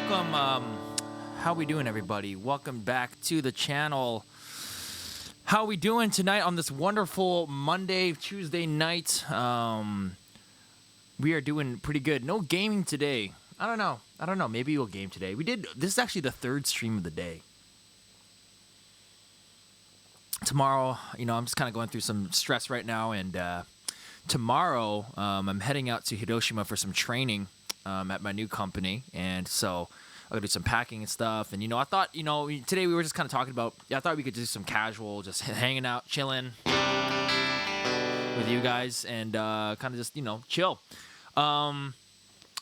welcome. How we doing, everybody? Welcome back to the channel. How we doing tonight on this wonderful Monday, Tuesday night? We are doing pretty good. No gaming today. I don't know. Maybe we'll game today. This is actually the third stream of the day. Tomorrow, I'm just kind of going through some stress right now, and tomorrow I'm heading out to Hiroshima for some training at my new company, and so I'll do some packing and stuff. And I thought, today we were just kind of talking about. I thought we could do some casual, just hanging out, chilling with you guys, and kind of just chill.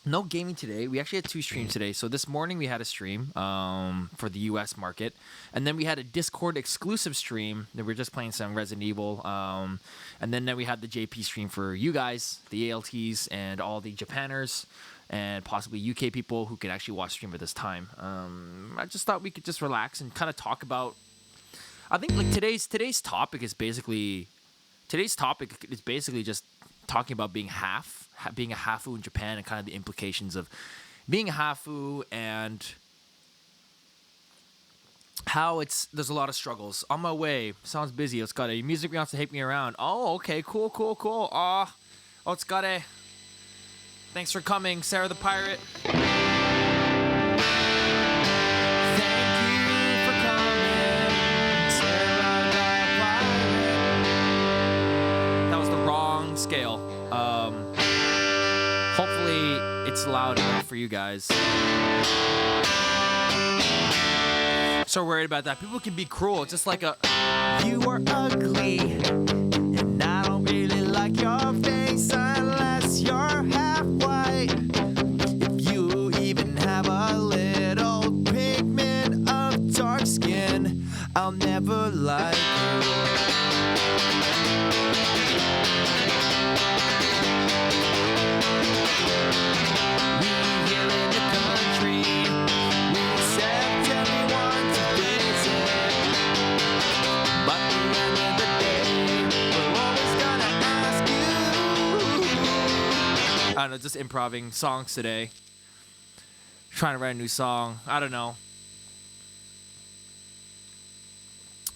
No gaming today. We actually had two streams today. So this morning we had a stream for the U.S. market, and then we had a Discord exclusive stream that we were just playing some Resident Evil, and then we had the JP stream for you guys, the ALTs, and all the Japanners, and possibly UK people who could actually watch stream at this time. I just thought we could just relax and kind of talk about. I think like today's topic is basically just talking about being a hafu in Japan and kind of the implications of being a hafu and how there's a lot of struggles. On my way, sounds busy. It's got a music wants to take me around. Oh, okay, cool. It's got a. Thanks for coming, Sarah the Pirate. Thank you for coming, Sarah the Pirate. That was the wrong scale. Hopefully it's loud enough for you guys. So worried about that. People can be cruel. It's just like you are ugly, and I don't really like your face unless you're half white. If you even have a little pigment of dark skin, I'll never like you. I don't know, just improvising songs today. Trying to write a new song. I don't know.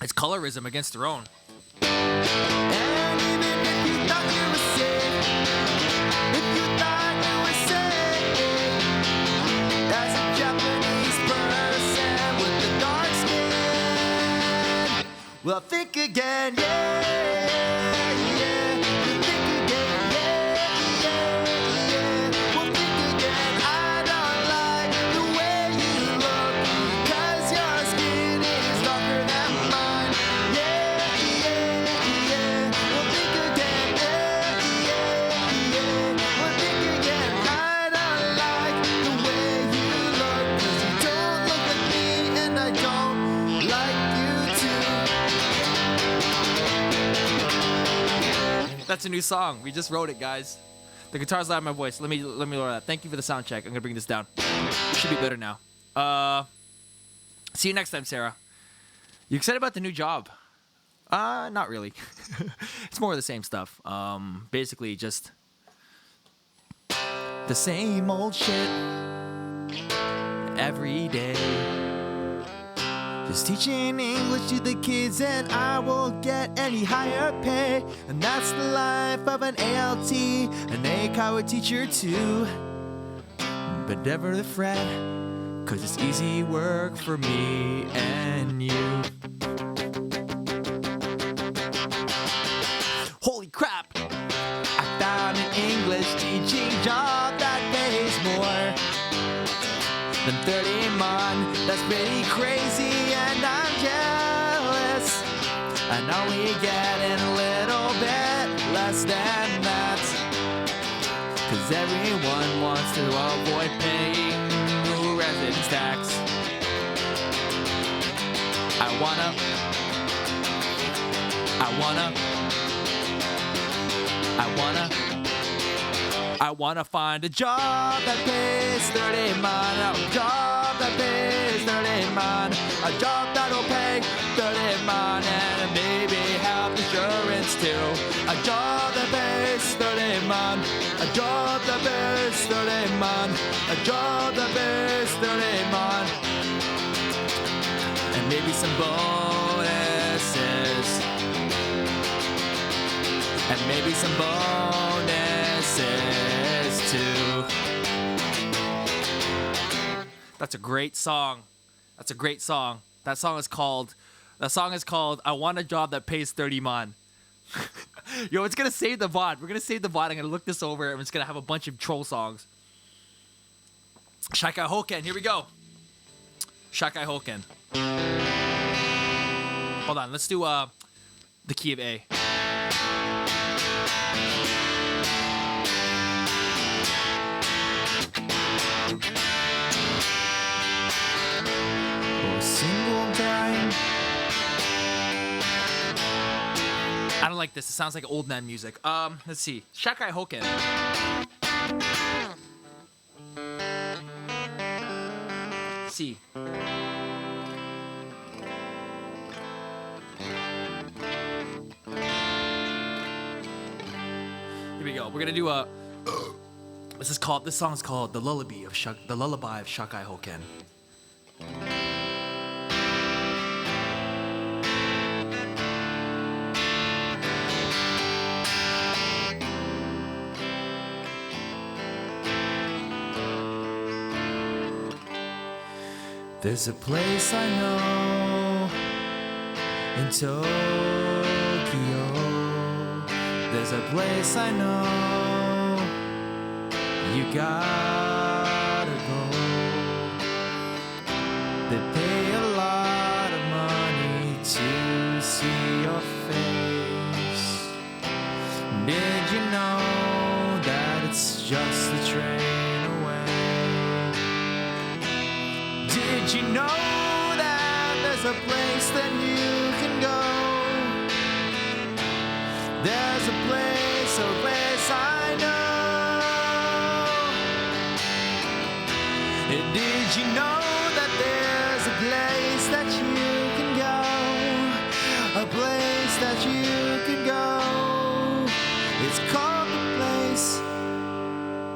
It's colorism against their own. And even if you thought you were safe, if you thought you were safe, as a Japanese person with the dark skin, well, think again, yeah. That's a new song. We just wrote it, guys. The guitar's loud in my voice. Let me lower that. Thank you for the sound check. I'm gonna bring this down. Should be better now. See you next time, Sarah. You excited about the new job? Not really. It's more of the same stuff. Basically just the same old shit every day. Just teaching English to the kids and I will get any higher pay. And that's the life of an ALT, an A-Power teacher too. But never the fret, cause it's easy work for me and you. Holy crap! I found an English teaching job that pays more than 30 a month. That's pretty crazy and I'm jealous. And only getting a little bit less than that, cause everyone wants to avoid paying residence tax. I wanna find a job that pays 30 a month, a job that pays 30 a month, a job that'll pay 30 a month, and maybe health insurance too. A job that pays 30 a month, a job the best man, a job the best man, and maybe some bonuses, and maybe some bonuses too. That's a great song. That's a great song. That song is called I Want a Job That Pays 30 man. Yo, it's gonna save the VOD. We're gonna save the VOD. I'm gonna look this over and it's gonna have a bunch of troll songs. Shakai Hoken, here we go. Shakai Hoken. Hold on, let's do the key of A. Single time. I don't like this. It sounds like old man music. Let's see. Shakai Hoken. C. Here we go. We're gonna do a. This song is called "The Lullaby of Shakai Hoken." There's a place I know in Tokyo. There's a place I know you gotta go. They pay a lot of money to see your face. Did you know that it's just a train away? Did you know that there's a place that you can go? There's a place I know. And did you know that there's a place that you can go? A place that you can go. It's called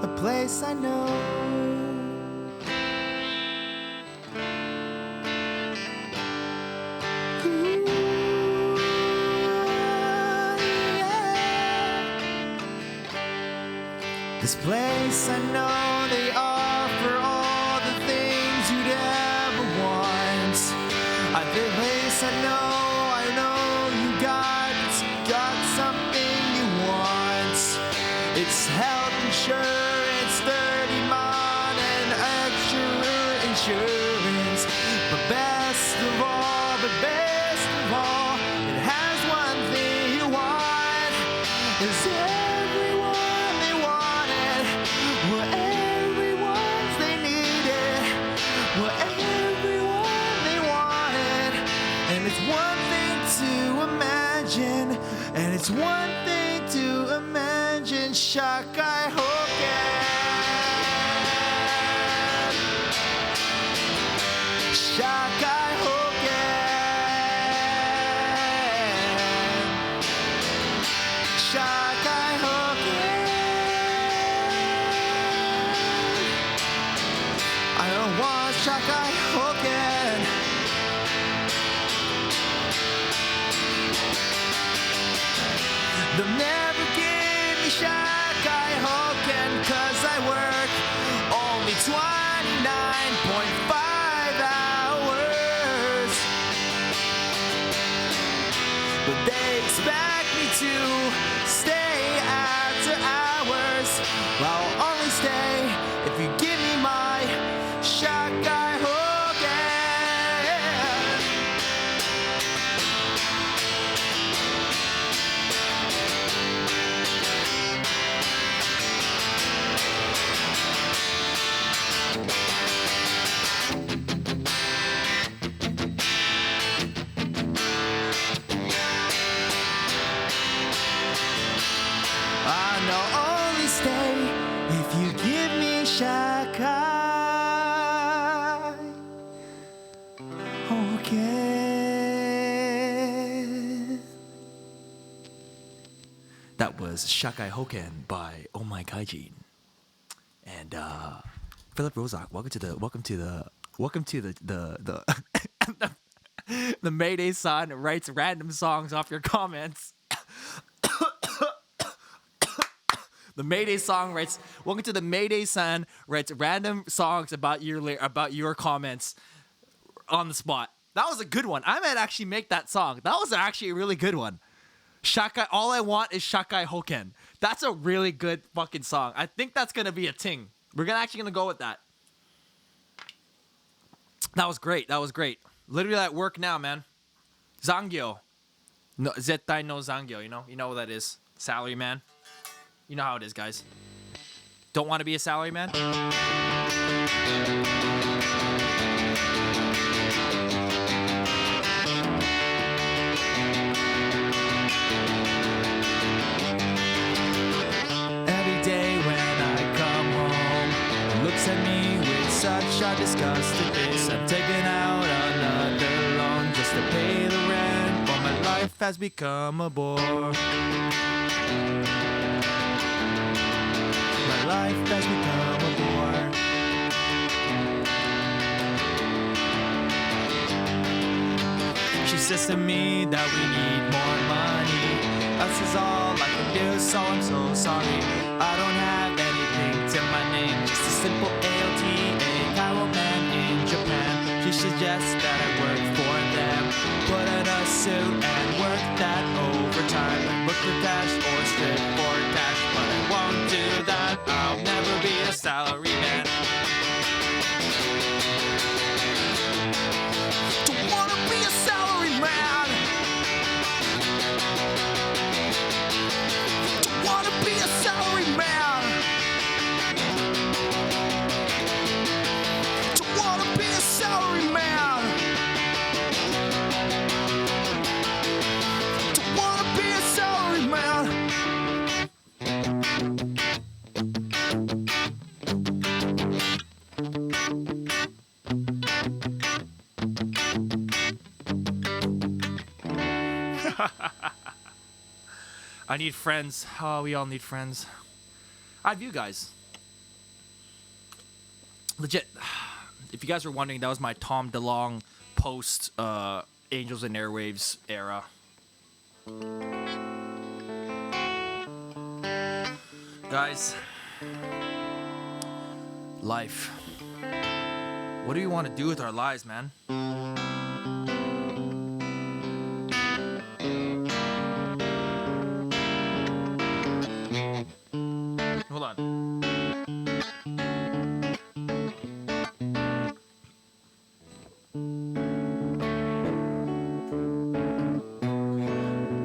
a place I know. This place I know, they offer all the things you'd ever want. This place I know you got something you want. It's health insurance, 30 mon, and extra insurance. But best of all, it has one thing you want. Is everyone they wanted, were everyone's they needed, were everyone they wanted. And it's one thing to imagine, and it's one thing to imagine. Shakai Hoken, Shakai Hoken, Shakai Hoken. I don't want Shakai Hoken. They'll never give me Shakai Hoken, 'cause I work only 29.5 hours. But they expect me to stay after hours. Well, I'll only stay if you give me my Shakai Hoken. I know only stay if you give me That was Shakai Hoken by Oh My Gaijin. And Philip Rozak, welcome to the the Maydaysan writes random songs off your comments. The Maydaysan writes, welcome to the Maydaysan writes random songs about your comments on the spot. That was a good one. I might actually make that song. That was actually a really good one. Shakai, all I want is Shakai Hoken. That's a really good fucking song. I think that's gonna be a ting. We're gonna go with that. That was great. That was great. Literally at work now, man. Zangyo. No, zettai no zangyo, you know what that is. Salary man. You know how it is, guys. Don't want to be a salary man? Every day when I come home, it looks at me with such a disgusted face. I'm taking out another loan just to pay the rent, but my life has become a bore. My life has become a bore. She says to me that we need more money. Us is all I can do, so I'm so sorry. I don't have anything to my name, just a simple AOTA, Cairo man in Japan. She suggests that I work for them, put on a suit and work that overtime, and work for cash or strip for cash, but I won't do that. I'll never be a salary man. Don't wanna be a salary man. Don't wanna be a salary man. Don't wanna be a salary man. Don't wanna be a salary man. I need friends. Oh, we all need friends. I have you guys. Legit. If you guys were wondering, that was my Tom DeLonge post Angels and Airwaves era. Guys, life. What do we want to do with our lives, man? Hold on.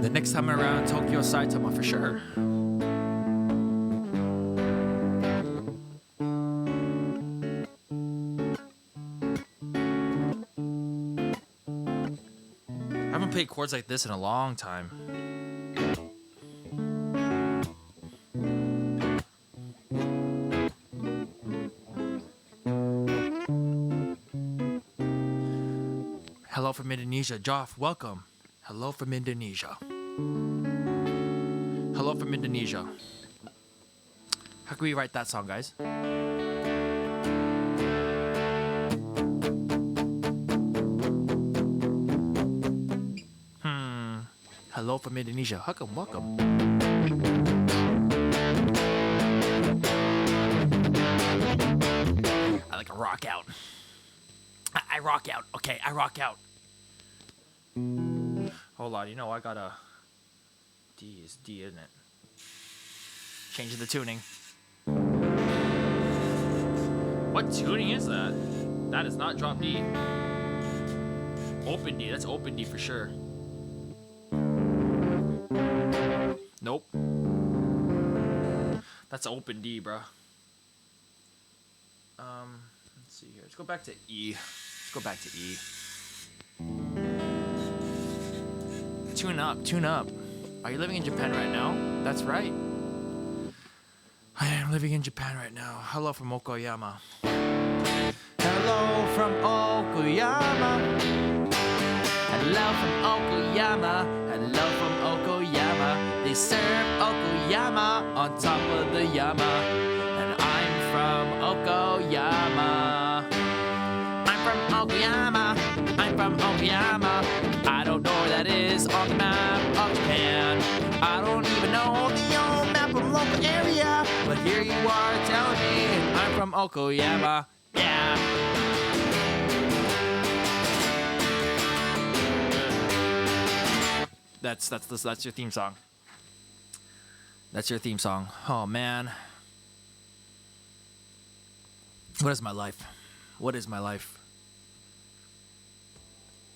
The next time around Tokyo Saitama for sure. I haven't played chords like this in a long time. Hello from Indonesia. Joff, welcome. Hello from Indonesia. Hello from Indonesia. How can we write that song, guys? Hello from Indonesia. Welcome. I like a rock out. I rock out. Okay, I rock out. Hold on, you know I got a D is D, isn't it? Changing the tuning. What tuning is that? That is not drop D. Open D, that's open D for sure. Nope. That's open D, bruh. Let's see here. Let's go back to E. Let's go back to E. Tune up, tune up. Are you living in Japan right now? That's right. I am living in Japan right now. Hello from Okoyama. Hello from Okoyama. Hello from Okoyama. Hello from Okoyama. They surf Okayama on top of the Yama. And I'm from Okoyama. I'm from Okayama. I'm from Okayama. I don't know where that is on the map of Japan. I don't even know the old map of local area. But here you are telling me I'm from Okayama. Yeah. That's your theme song. That's your theme song. Oh man. What is my life? What is my life?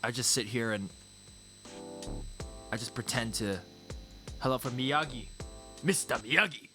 I just sit here and I just pretend to. Hello from Miyagi. Mr. Miyagi.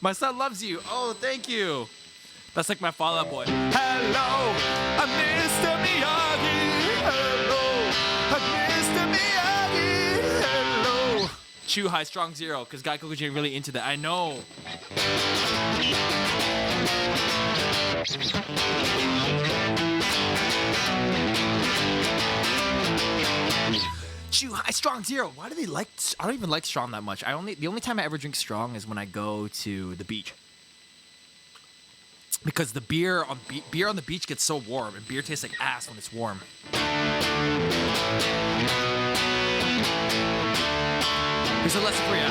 My son loves you. Oh, thank you. That's like my Fall Out Boy. Hello, I'm Mr. Miyagi. Hello, I'm Mr. Miyagi. Hello. Chew high, strong zero, because Guy Kokuji ain't really into that. I know. Chew high, strong zero. Why do they like? I don't even like strong that much. The only time I ever drink strong is when I go to the beach. Because the beer on the beach gets so warm, and beer tastes like ass when it's warm. Here's a lesson for you.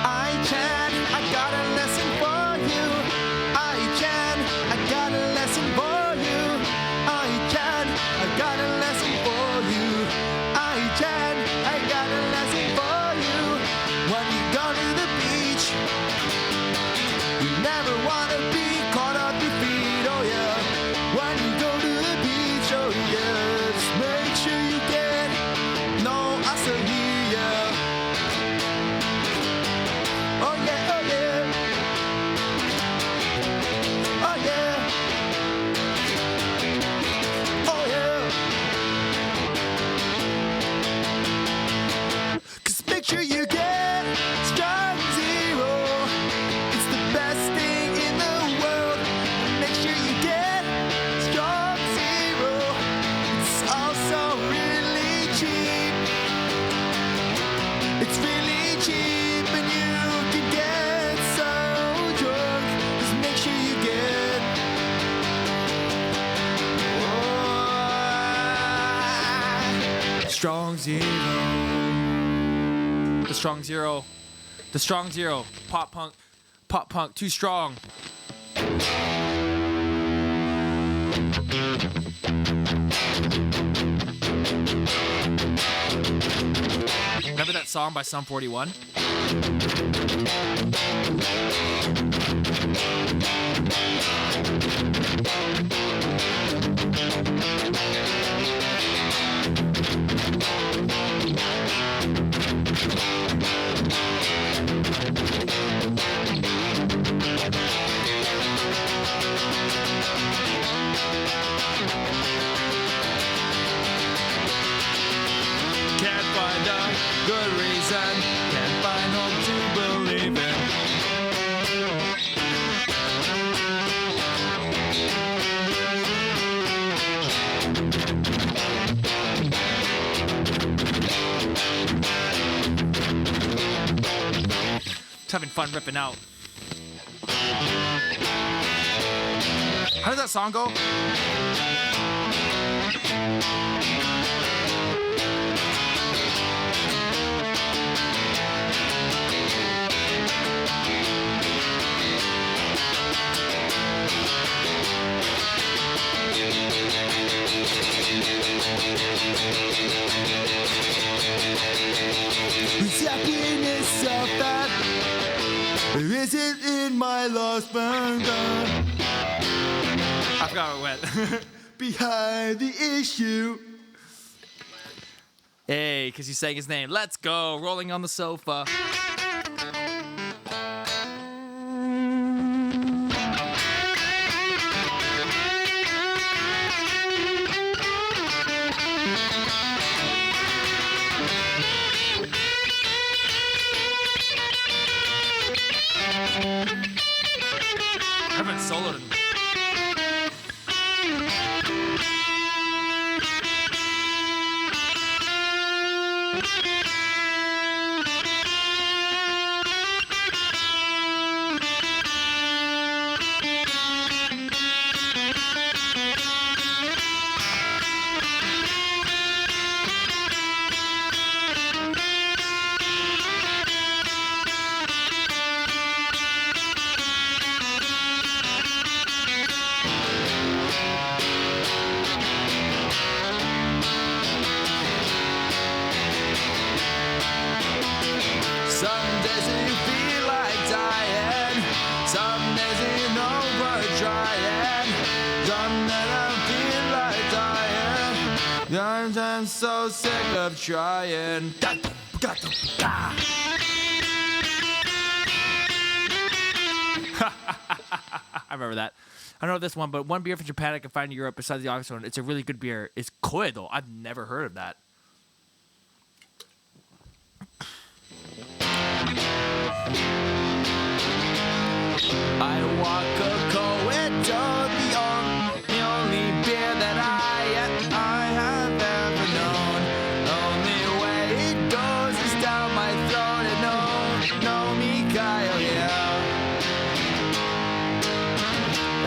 I-Chan, I got a lesson for you. I-Chan, I got a lesson for you. I-Chan, I got a lesson for you. I-Chan, I got a lesson for you. When you go to the beach, you never wanna be caught off your feet, oh yeah. When you go to the beach, oh yeah, just make sure you get no asahi, yeah. Oh yeah, oh yeah. Oh yeah. Oh yeah. 'Cause make sure you get strong zero. It's the best thing in the world. Make sure you get strong zero. It's also really cheap. It's really cheap and you can get so drunk. Just make sure you get strong zero. The strong zero. The strong zero. Pop punk, too strong. Remember that song by Sum 41? Can't find a good reason, can't find hope to believe in. Just having fun ripping out. that song go? Is happiness so bad? Or is it in my lost burger? I forgot how it went. Behind the issue. Hey, because you sang his name. Let's go. Rolling on the sofa. I haven't soloed in. Some days you feel like dying. Some days you know we're trying. Some days I feel like dying. I'm so sick of trying. I remember that. I don't know this one, but one beer from Japan I can find in Europe besides the August one. It's a really good beer. It's Koi though. I've never heard of that. I walk a corridor, the only beer that I have ever known. Only way it goes is down my throat, and no Mikhail, yeah.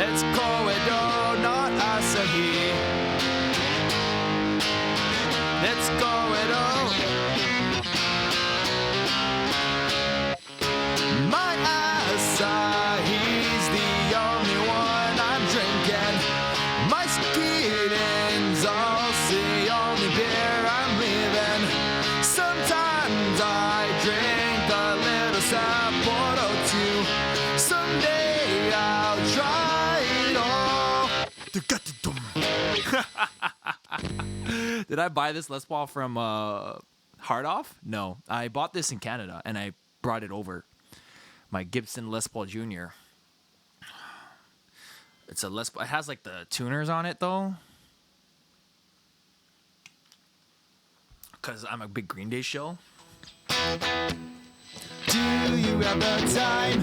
It's corridor, not Asahi. It's corridor. My Asahi's the only one I'm drinking. My Skeeting's also the only beer I'm leaving. Sometimes I drink a little Sapporo too. Someday I'll try it all. Did I buy this Les Paul from Hard Off? No. I bought this in Canada and I brought it over. My Gibson Les Paul Jr. It's a Les Paul. It has like the tuners on it though. Because I'm a big Green Day show. Do you have the time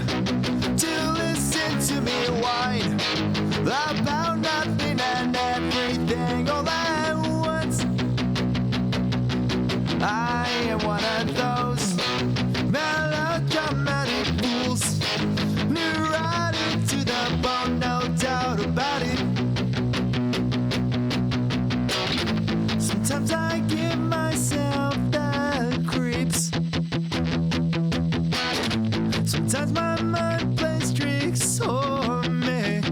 to listen to me whine about nothing and everything all at once? I am one of those melodramatic fools, neurotic to the bone, no doubt about it. Sometimes I give myself the creeps. Sometimes my mind plays tricks on me.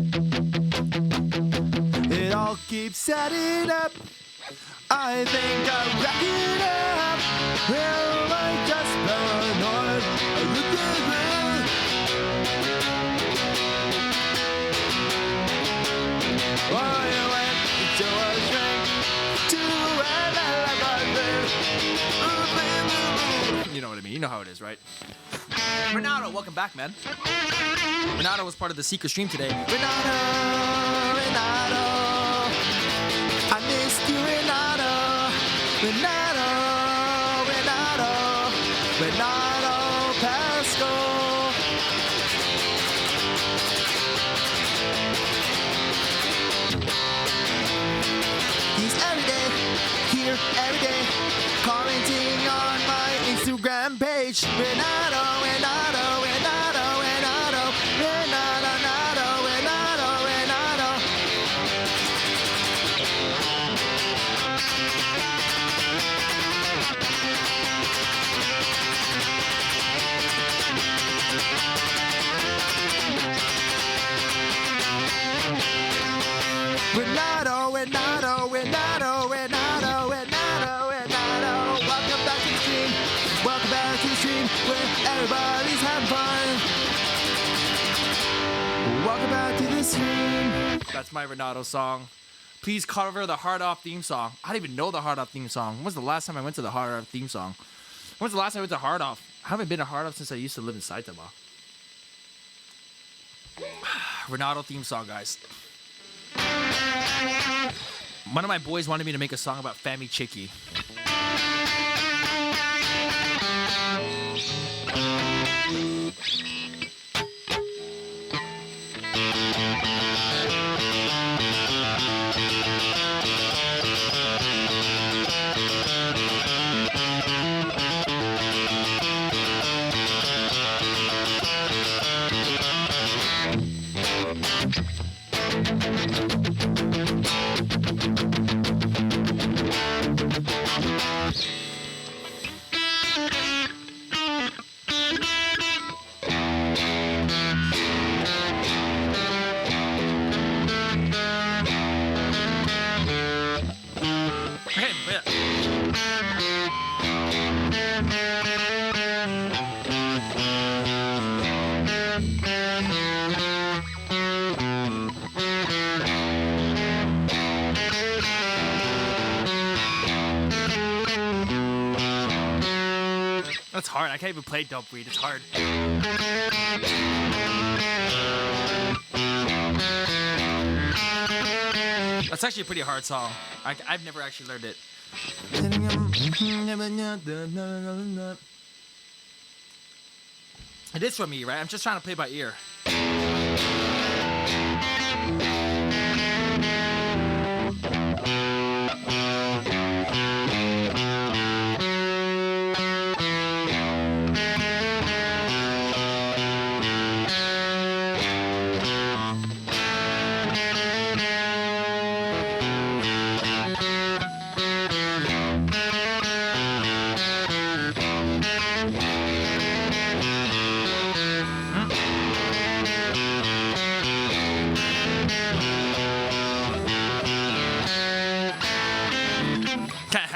It all keeps adding up. I think I'll wrap it up. Am I just paranoid? Oh, you went to a drink, to You know what I mean. You know how it is, right? Renato, welcome back, man. Renato was part of the secret stream today. Renato, I missed you, Renato. Renato Pascal. He's every day, here every day, commenting on my Instagram page. Renato. back to the stream. That's my Renato song. Please cover the Hard Off theme song. I don't even know the Hard Off theme song. When was the last time I went to the Hard Off theme song? When was the last time I went to Hard Off? I haven't been to Hard Off since I used to live in Saitama. Renato theme song, guys. One of my boys wanted me to make a song about Fami Chiki. That's hard. I can't even play Dope Breed. It's hard. That's actually a pretty hard song. I've never actually learned it. It is for me, right? I'm just trying to play by ear.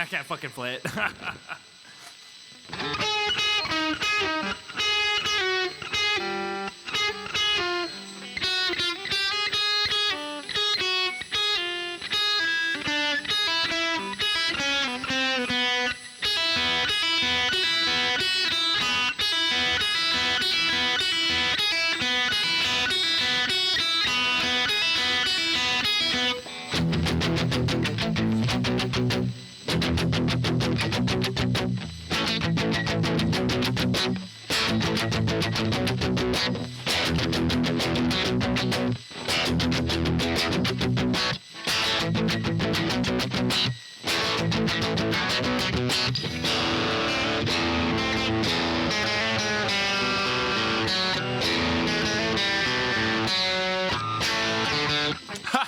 I can't fucking play it.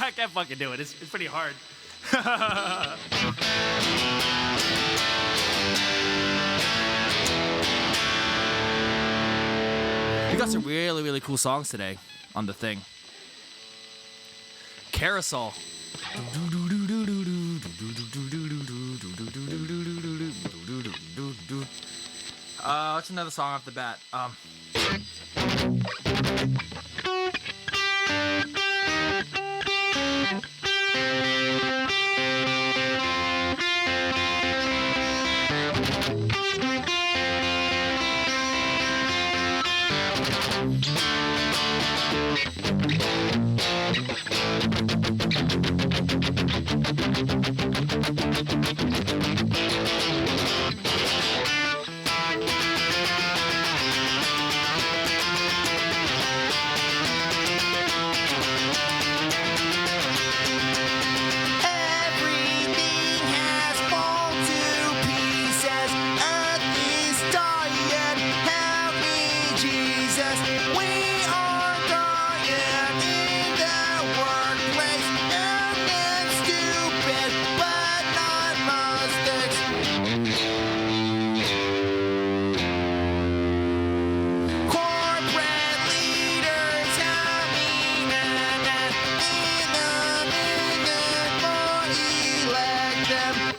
I can't fucking do it. It's pretty hard. We got some really, really cool songs today on the thing. Carousel. What's another song off the bat?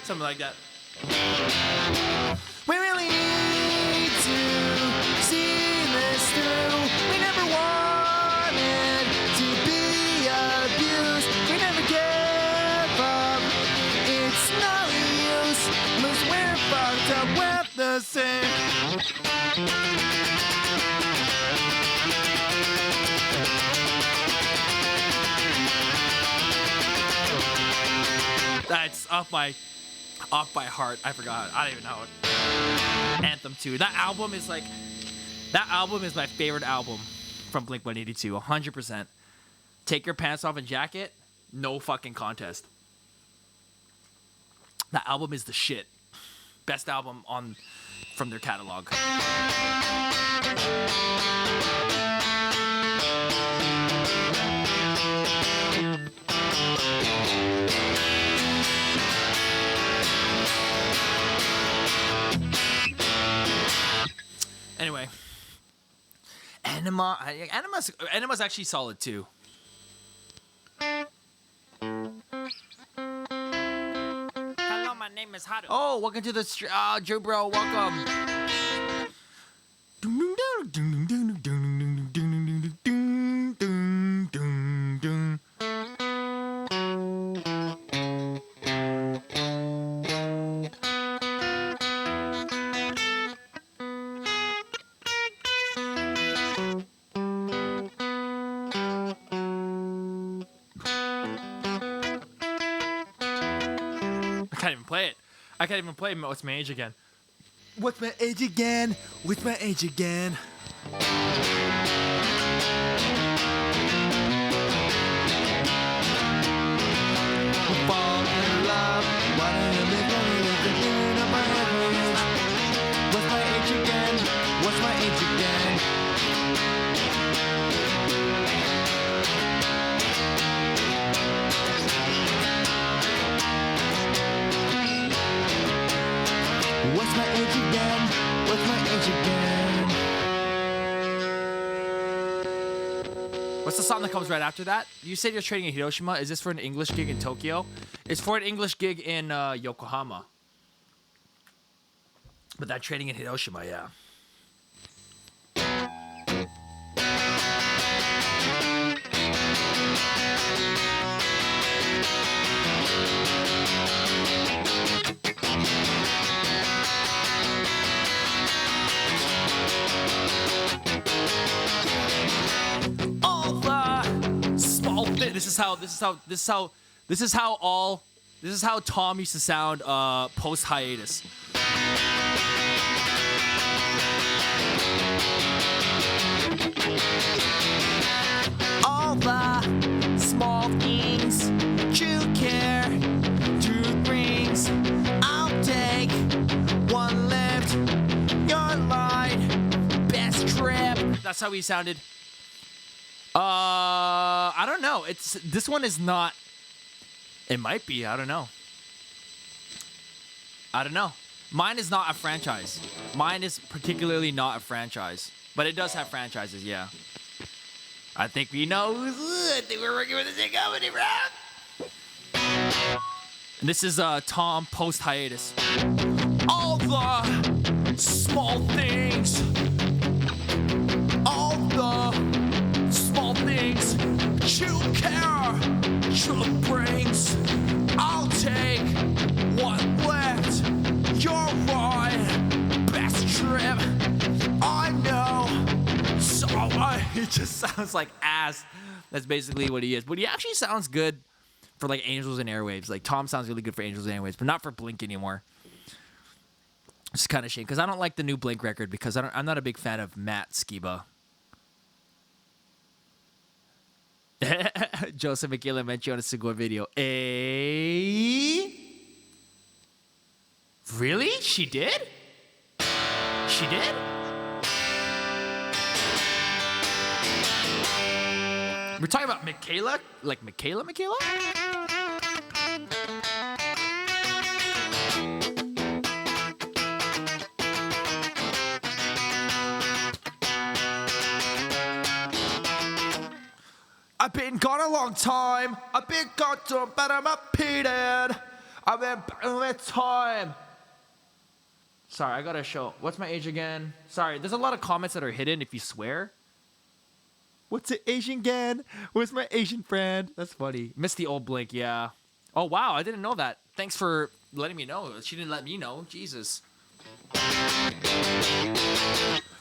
Something like that. We really need to see this through. We never wanted to be That's off my heart. I forgot. I don't even know it. Anthem 2. That album is my favorite album from Blink-182. 100%. Take Your Pants Off and Jacket. No fucking contest. That album is the shit. Best album from their catalog. Anyway, Enema's actually solid too. Hello, my name is Haru. Oh, welcome to the Joe Bro, welcome. I can't even play What's My Age Again. What's my age again? What's my age again? Fall in love. Why don't you make me look at you in my head? What's my age again? What's my age again? What's my age again? What's my age again? What's the song that comes right after that? You said you're trading in Hiroshima. Is this for an English gig in Tokyo? It's for an English gig in Yokohama. But that trading in Hiroshima, yeah. This is how Tom used to sound post hiatus. All the small things you care to brings. I'll take one lift. Your line, best trip. That's how he sounded. I don't know. This one is not. It might be. I don't know. Mine is not a franchise. Mine is particularly not a franchise, but it does have franchises. Yeah. I think we know who's. I think we're working with the same company, bro. And this is Tom post hiatus. All the small things. All the small things you care to brings. I'll take one left. You're right. Best trip. I know. So He just sounds like ass. That's basically what he is. But he actually sounds good for like Angels and Airwaves. Like Tom sounds really good for Angels and Airwaves, but not for Blink anymore. It's kind of shame because I don't like the new Blink record because I'm not a big fan of Matt Skiba. Joseph Michaela mentioned on a Sigua video. Really? She did? She did? We're talking about Michaela? Like Michaela? I've been gone a long time. I've been gone too, but I'm repeated. I've been with time. Sorry, I gotta show. What's my age again? Sorry, there's a lot of comments that are hidden if you swear. What's the Asian again? Where's my Asian friend? That's funny. Missed the old Blink, yeah. Oh, wow, I didn't know that. Thanks for letting me know. She didn't let me know. Jesus.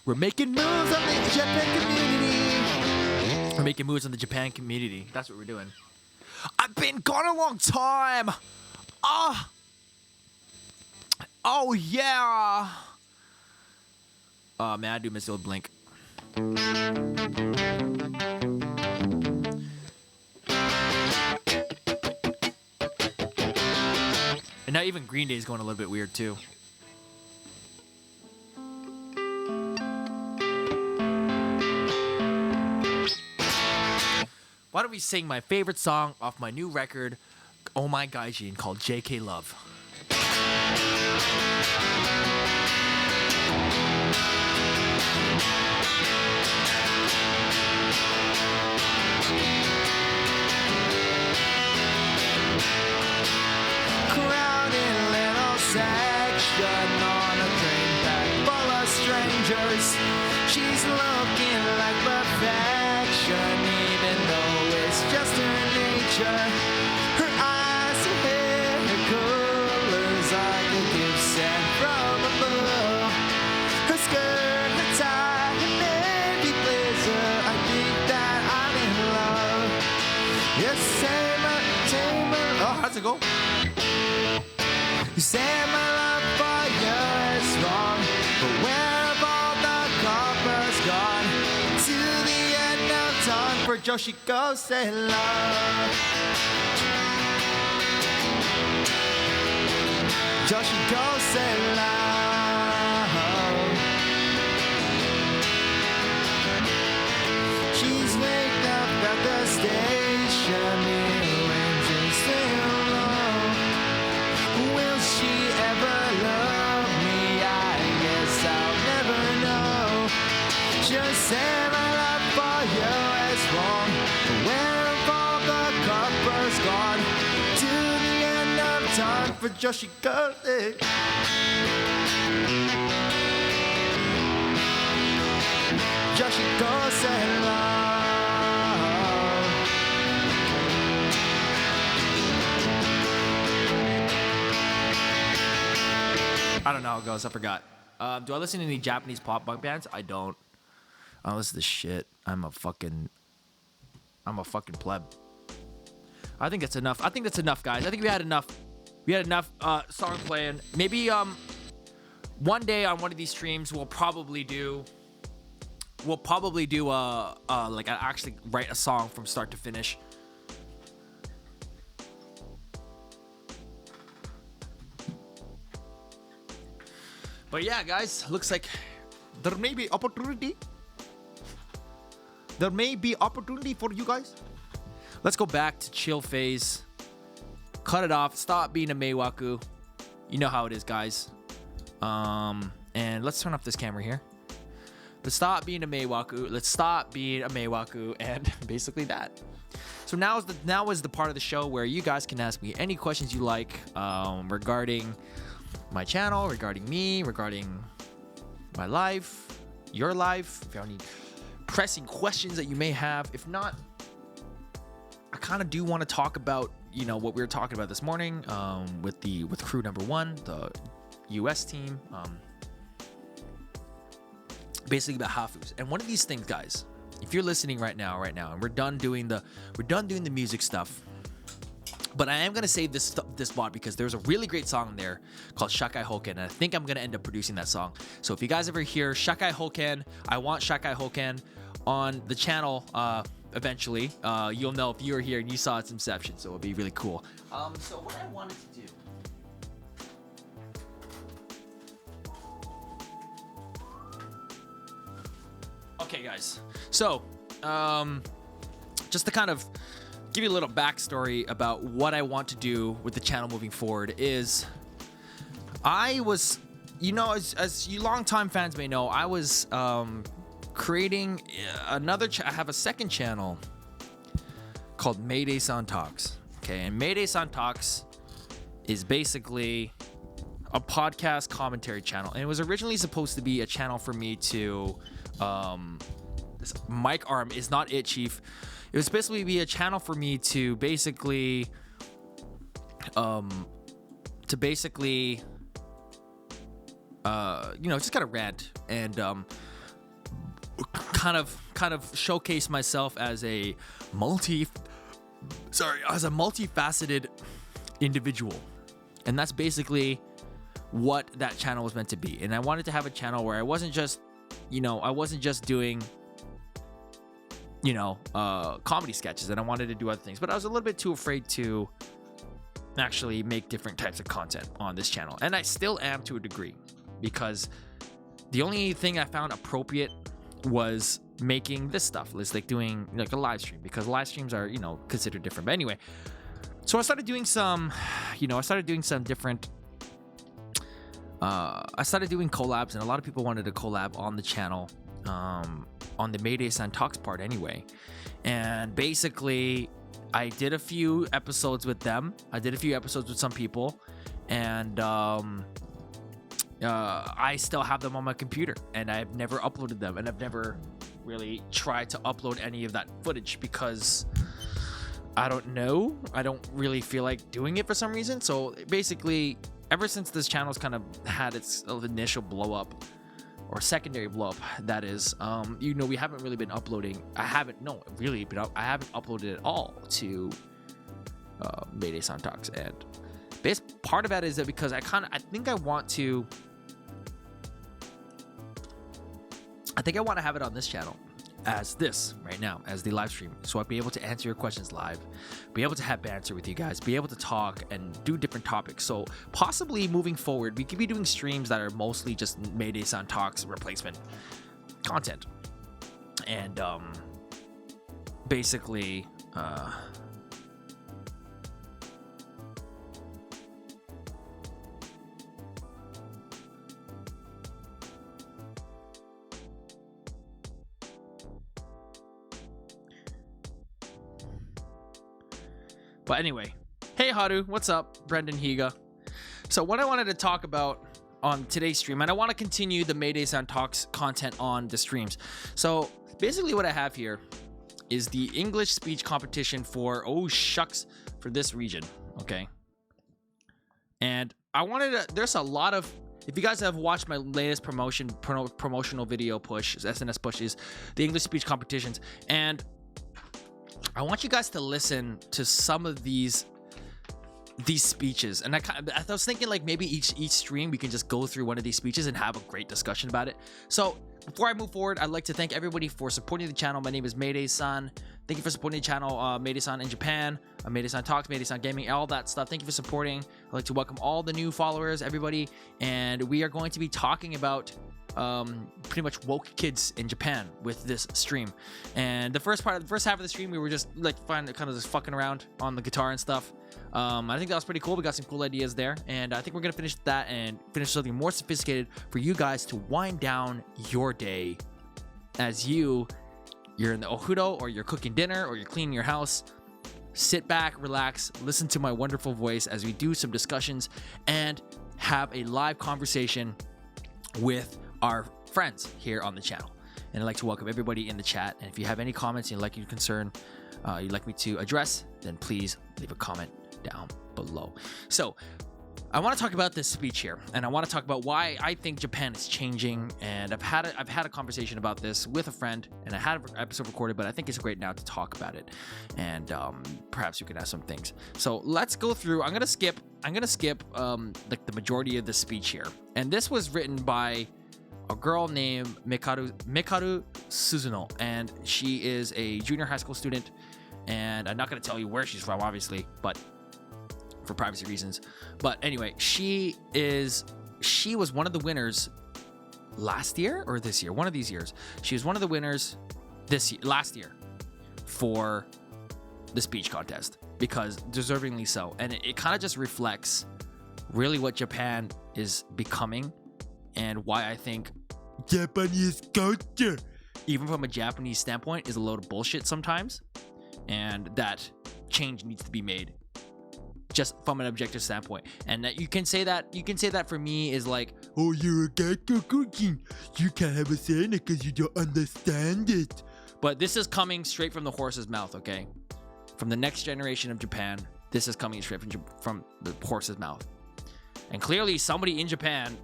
We're making moves on the Japan community. We're making moves on the Japan community. That's what we're doing. I've been gone a long time. Ah! Oh, yeah! Oh, man, I do miss the old Blink. And now even Green Day is going a little bit weird, too. Why don't we sing my favorite song off my new record, Oh My Gaijin, called JK Love. Crowded little section on a train packed full of strangers. She's looking like perfection, even though it's just her nature. Her eyes, her hair, her colors like a gift sent from above. Her skirt, her tie, her navy blazer. I think that I'm in love. Yes, tamer. Oh, how's it go? You say my love for you is wrong, but where have all the coppers gone? To the end of time for Joshiko say love. Joshiko say love. She's waked up at the station, engine still low. Will she ever love me? I guess I'll never know. Just say my love for you is wrong. Where have all the coppers gone? To the end of time for Joshiko. Joshiko say love. I don't know how it goes. I forgot. Do I listen to any Japanese pop punk bands? I don't. I don't listen to shit. I'm a fucking pleb. I think that's enough. I think that's enough, guys. I think we had enough. We had enough song playing. Maybe one day on one of these streams we'll probably do like I actually write a song from start to finish. But yeah, guys, looks like there may be opportunity. There may be opportunity for you guys. Let's go back to chill phase. Cut it off. Stop being a Meiwaku. You know how it is, guys. And let's turn off this camera here. Let's stop being a Meiwaku. Let's stop being a Meiwaku, and basically that. So now is the part of the show where you guys can ask me any questions you like regarding my channel, regarding me, regarding my life, your life. If you have any pressing questions that you may have. If not, I kind of do want to talk about, you know, what we were talking about this morning with crew number 1, the US team. Basically about Hafus. And one of these things, guys, if you're listening right now, and we're done doing the music stuff. But I am gonna save this spot because there's a really great song in there called Shakai Hoken, and I think I'm gonna end up producing that song. So if you guys ever hear Shakai Hoken, I want Shakai Hoken on the channel eventually. You'll know if you were here and you saw its inception, so it'll be really cool. So what I wanted to do. Okay, guys. So, just to kind of give you a little backstory about what I want to do with the channel moving forward is I was, you know, as you longtime fans may know, I was creating another I have a second channel called Maydaysan Talks. Okay, and Maydaysan Talks is basically a podcast commentary channel, and it was originally supposed to be a channel for me to this mic arm is not it, Chief. It was basically be a channel for me to basically you know, just kind of rant and kind of showcase myself as a multifaceted individual. And that's basically what that channel was meant to be. And I wanted to have a channel where I wasn't just doing comedy sketches, and I wanted to do other things, but I was a little bit too afraid to actually make different types of content on this channel. And I still am to a degree, because the only thing I found appropriate was making this stuff. It's like doing like a live stream, because live streams are, considered different. But anyway, so I started doing some different I started doing collabs, and a lot of people wanted to collab on the channel, on the Maydaysan Talks part anyway. And basically, I did a few episodes with them. I did a few episodes with some people, and I still have them on my computer, and I've never uploaded them, and I've never really tried to upload any of that footage because I don't know. I don't really feel like doing it for some reason. So basically, ever since this channel's kind of had its initial blow up, or secondary blow up, that is, we haven't really been uploading. I haven't uploaded at all to Maydaysan Talks. And part of that is that because I think I want to have it on this channel as this right now, as the live stream, so I'd be able to answer your questions live, be able to have banter with you guys, be able to talk and do different topics. So possibly moving forward, we could be doing streams that are mostly just Maydaysan Talks replacement content. And basically but anyway, hey Haru, what's up? Brendan Higa. So what I wanted to talk about on today's stream, and I want to continue the Maydaysan Talks content on the streams. So basically what I have here is the English speech competition for this region, okay? And I wanted to, there's a lot of, if you guys have watched my latest promotional video push, SNS push, is the English speech competitions, and I want you guys to listen to some of these speeches. And I was thinking like maybe each stream we can just go through one of these speeches and have a great discussion about it. So before I move forward, I'd like to thank everybody for supporting the channel. My name is Maydaysan. Thank you for supporting the channel, Maydaysan in Japan, Maydaysan Talks, Maydaysan Gaming, all that stuff. Thank you for supporting. I'd like to welcome all the new followers, everybody. And we are going to be talking about pretty much woke kids in Japan with this stream. And the first half of the stream, we were just like just fucking around on the guitar and stuff. I think that was pretty cool. We got some cool ideas there, and I think we're gonna finish that and finish something more sophisticated for you guys to wind down your day as you're in the ohudo, or you're cooking dinner, or you're cleaning your house. Sit back, relax, listen to my wonderful voice as we do some discussions and have a live conversation with our friends here on the channel. And I'd like to welcome everybody in the chat. And if you have any comments you'd like me to address, then please leave a comment down below. So I want to talk about this speech here, and I want to talk about why I think Japan is changing. And I've had a conversation about this with a friend, and I had an episode recorded, but I think it's great now to talk about it, and perhaps you can add some things. So let's go through. I'm gonna skip like the majority of the speech here, and this was written by a girl named Mikaru Suzuno, and she is a junior high school student. And I'm not gonna tell you where she's from, obviously, but for privacy reasons. But anyway, she was one of the winners last year or this year, one of these years. She was one of the winners last year for the speech contest, because deservingly so. And it kind of just reflects really what Japan is becoming, and why I think Japanese culture, even from a Japanese standpoint, is a load of bullshit sometimes, and that change needs to be made just from an objective standpoint. And that you can say that for me is like, oh, you're a guy cooking, you can't have a say in it because you don't understand it. But this is coming straight from the horse's mouth, okay? From the next generation of Japan, this is coming straight from the horse's mouth. And clearly somebody in Japan,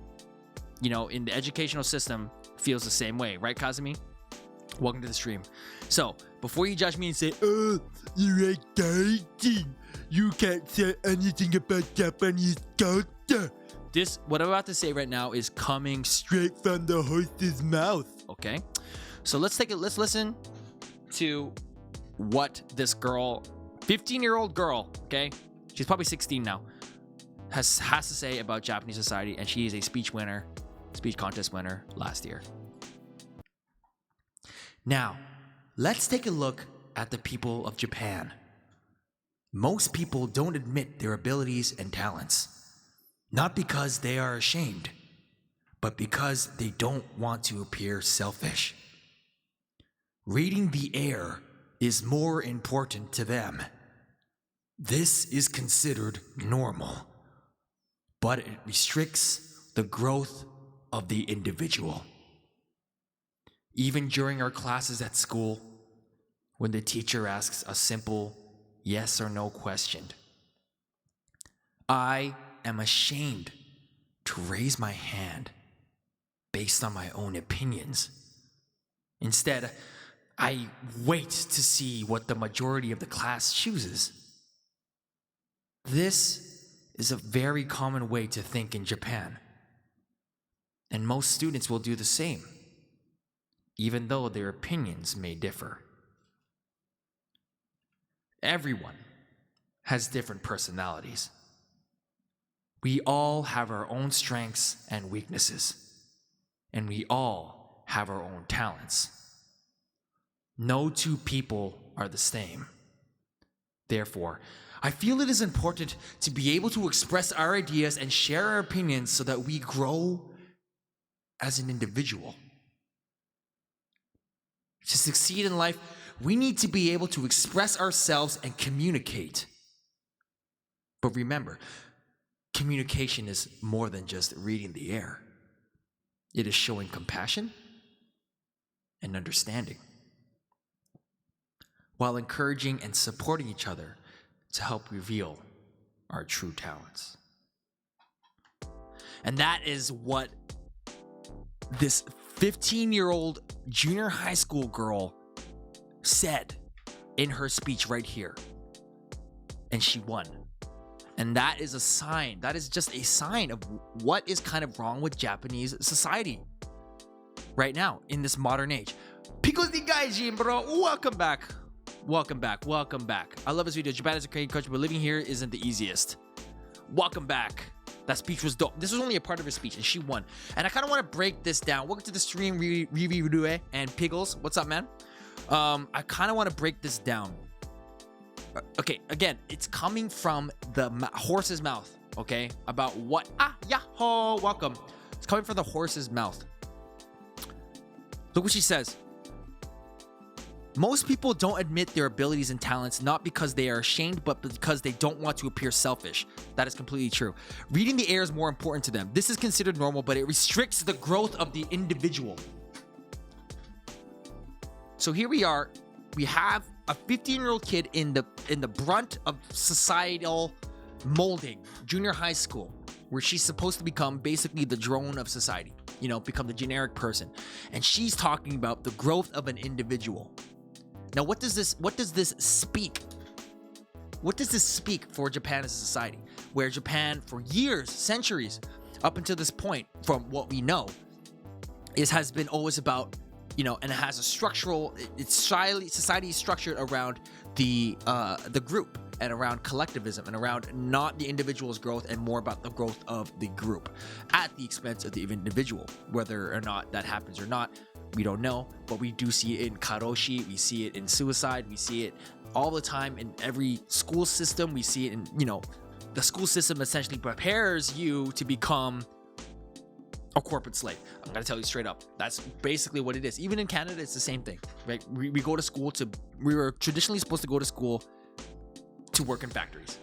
in the educational system, feels the same way, right, Kazumi? Welcome to the stream. So before you judge me and say, oh, you're a guy, You can't say anything about Japanese culture. This, what I'm about to say right now, is coming Straight from the horse's mouth. okay? So let's listen to what this girl, 15-year-old girl, okay? She's probably 16 now, has to say about Japanese society, and she is a speech contest winner last year. Now, let's take a look at the people of Japan. Most people don't admit their abilities and talents, not because they are ashamed, but because they don't want to appear selfish. Reading the air is more important to them. This is considered normal, but it restricts the growth of the individual. Even during our classes at school, when the teacher asks a simple yes or no question, I am ashamed to raise my hand based on my own opinions. Instead, I wait to see what the majority of the class chooses. This is a very common way to think in Japan, and most students will do the same, even though their opinions may differ. Everyone has different personalities. We all have our own strengths and weaknesses, and we all have our own talents. No two people are the same. Therefore, I feel it is important to be able to express our ideas and share our opinions so that we grow as an individual. To succeed in life, we need to be able to express ourselves and communicate. But remember, communication is more than just reading the air. It is showing compassion and understanding, while encouraging and supporting each other to help reveal our true talents. And that is what this 15-year-old junior high school girl said in her speech right here. And she won. And that is a sign. That is just a sign of what is kind of wrong with Japanese society right now in this modern age. Pickles the Gaijin, bro. Welcome back. Welcome back. Welcome back. I love this video. Japan is a crazy country, but living here isn't the easiest. Welcome back. That speech was dope. This was only a part of her speech, and she won. And I kind of want to break this down. Welcome to the stream, Riri and Pickles. What's up, man? I kind of want to break this down. Okay, again, it's coming from the horse's mouth, okay? About what? Yahoo! Welcome. It's coming from the horse's mouth. Look what she says. Most people don't admit their abilities and talents, not because they are ashamed, but because they don't want to appear selfish. That is completely true. Reading the air is more important to them. This is considered normal, but it restricts the growth of the individual. So here we are. We have a 15-year-old kid in the brunt of societal molding, junior high school, where she's supposed to become basically the drone of society, you know, become the generic person. And she's talking about the growth of an individual. Now, what does this speak? What does this speak for Japan as a society? Where Japan, for years, centuries, up until this point, from what we know, has been always about, you know, and it has a structural, society is structured around the group and around collectivism and around not the individual's growth and more about the growth of the group at the expense of the individual. Whether or not that happens or not, we don't know, but we do see it in karoshi, we see it in suicide, we see it all the time in every school system. We see it in, you know, the school system essentially prepares you to become a corporate slave. I'm gonna tell you straight up, that's basically what it is. Even in Canada, it's the same thing, right? We go to school we were traditionally supposed to go to school to work in factories.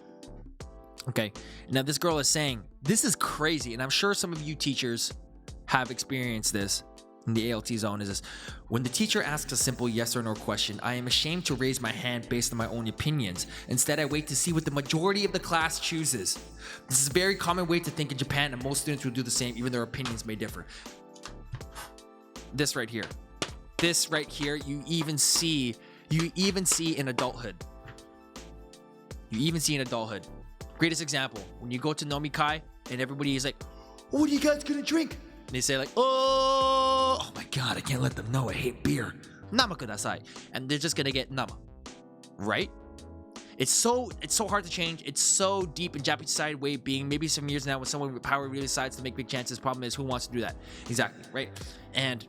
Okay, now this girl is saying, this is crazy, and I'm sure some of you teachers have experienced this in the ALT zone, is this: when the teacher asks a simple yes or no question, I am ashamed to raise my hand based on my own opinions. Instead, I wait to see what the majority of the class chooses. This is a very common way to think in Japan, and most students will do the same, even their opinions may differ. This right here, you even see in adulthood. You even see in adulthood. Greatest example, when you go to nomikai and everybody is like, what are you guys gonna drink? And they say like, oh my god, I can't let them know I hate beer. Nama kudasai. And they're just gonna get nama. Right? It's so hard to change. It's so deep in Japanese society way of being. Maybe some years now when someone with power really decides to make big chances, problem is who wants to do that? Exactly, right? And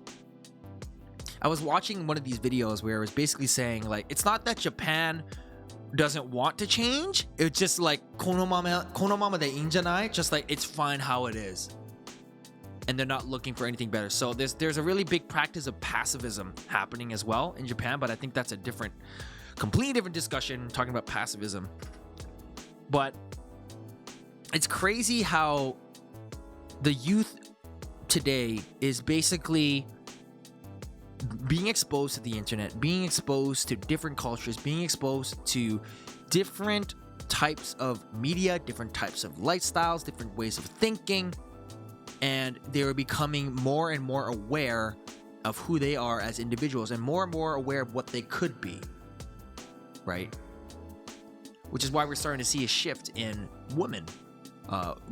I was watching one of these videos where it was basically saying like, it's not that Japan doesn't want to change. It's just like kono mama de injanai, just like it's fine how it is. And they're not looking for anything better. So there's a really big practice of pacifism happening as well in Japan, but I think that's a completely different discussion talking about pacifism. But it's crazy how the youth today is basically being exposed to the internet, being exposed to different cultures, being exposed to different types of media, different types of lifestyles, different ways of thinking, and they're becoming more and more aware of who they are as individuals and more aware of what they could be, right? Which is why we're starting to see a shift in women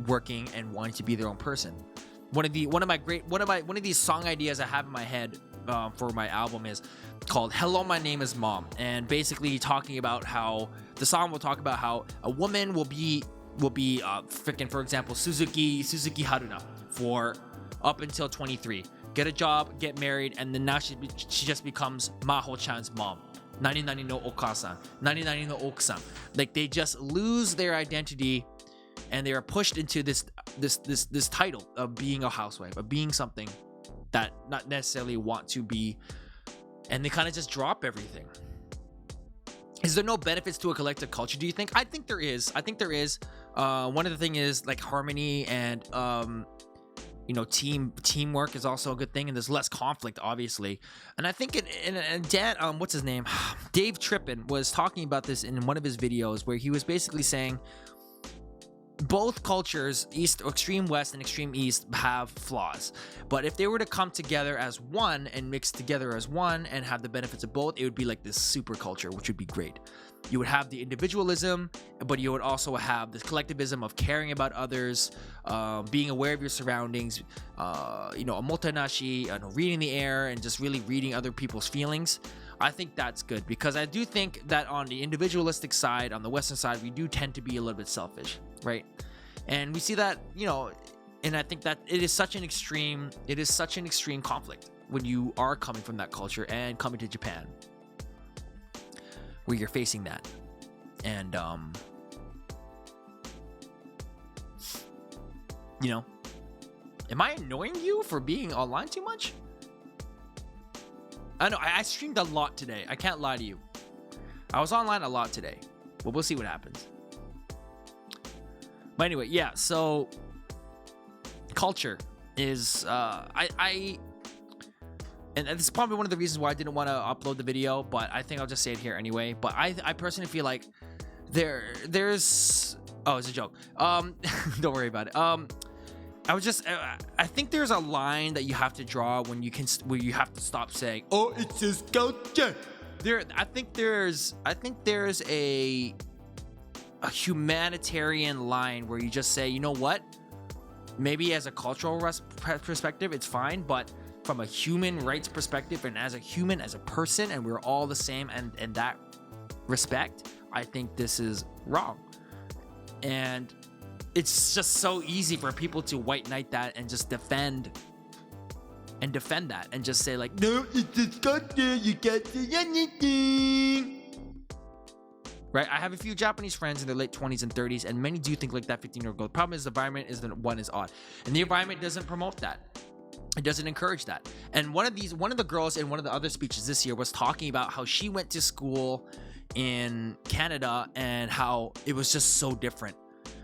working and wanting to be their own person. One of these song ideas I have in my head for my album is called "Hello, My Name Is Mom," and basically talking about how the song will talk about how a woman will be freaking, for example, Suzuki Haruna for up until 23, get a job, get married, and then now she just becomes Maho-chan's mom. Nani nani no okasan, nani nani no okusan. Like they just lose their identity, and they are pushed into this title of being a housewife, of being something that not necessarily want to be, and they kind of just drop everything. Is there no benefits to a collective culture, do you think? I think there is. One of the thing is like harmony and teamwork is also a good thing, and there's less conflict, obviously. And I think what's his name? Dave Trippin was talking about this in one of his videos where he was basically saying both cultures, extreme west and extreme east, have flaws, but if they were to come together as one and mix together as one and have the benefits of both, it would be like this super culture, which would be great. You would have the individualism, but you would also have this collectivism of caring about others, being aware of your surroundings, omotenashi, reading the air, and just really reading other people's feelings. I think that's good, because I do think that on the individualistic side, on the Western side, we do tend to be a little bit selfish, right? And we see that, and I think that it is such an extreme conflict when you are coming from that culture and coming to Japan, where you're facing that. And, am I annoying you for being online too much? I know, I streamed a lot today. I can't lie to you. I was online a lot today, but we'll see what happens. But anyway, yeah, so culture is, and this is probably one of the reasons why I didn't want to upload the video, but I think I'll just say it here anyway. But I personally feel like there's, oh, it's a joke. Don't worry about it. I think there's a line that you have to draw where you have to stop saying, "Oh, it's just culture." I think there's a humanitarian line where you just say, you know what? Maybe as a cultural perspective, it's fine, but from a human rights perspective, and as a human, as a person, and we're all the same, and in that respect, I think this is wrong. And it's just so easy for people to white knight that and just defend that and just say like, no, it's just culture, you can't say anything. Right? I have a few Japanese friends in their late 20s and 30s, and many do think like that 15-year-old girl. The problem is the environment is odd, and the environment doesn't promote that. It doesn't encourage that. And one of the girls in one of the other speeches this year was talking about how she went to school in Canada and how it was just so different.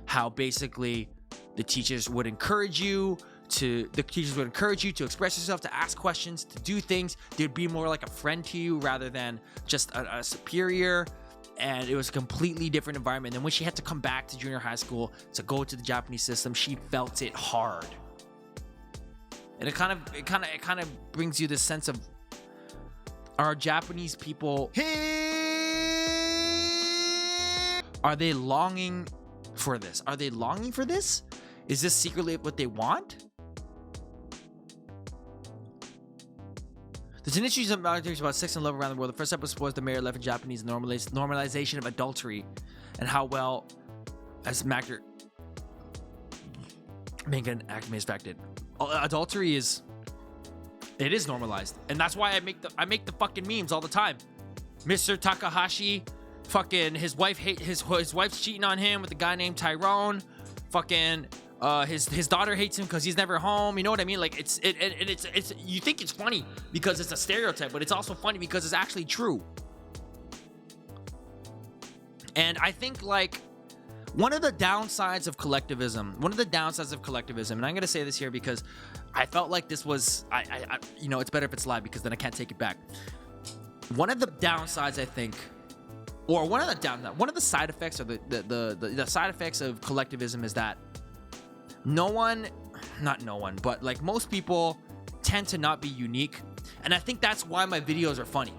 How basically the teachers would encourage you to express yourself, to ask questions, to do things. They'd be more like a friend to you rather than just a superior. And it was a completely different environment. And when she had to come back to junior high school to go to the Japanese system, she felt it hard. And it kind of brings you this sense of, are Japanese people Are they longing for this? Are they longing for this? Is this secretly what they want? There's an issue about sex and love around the world. The first episode was the Mayor 11 Japanese normalization of adultery and how well as an actor Megan acme is affected. Adultery is normalized, and that's why I make the fucking memes all the time. Mr. Takahashi, fucking his wife's cheating on him with a guy named Tyrone. Fucking his daughter hates him because he's never home. You know what I mean? Like it's you think it's funny because it's a stereotype, but it's also funny because it's actually true. And I think like one of the downsides of collectivism, and I'm gonna say this here because I felt like this was I you know, it's better if it's live because then I can't take it back. One of the downsides, I think, or one of the side effects, or the side effects of collectivism is that but like most people tend to not be unique, and I think that's why my videos are funny.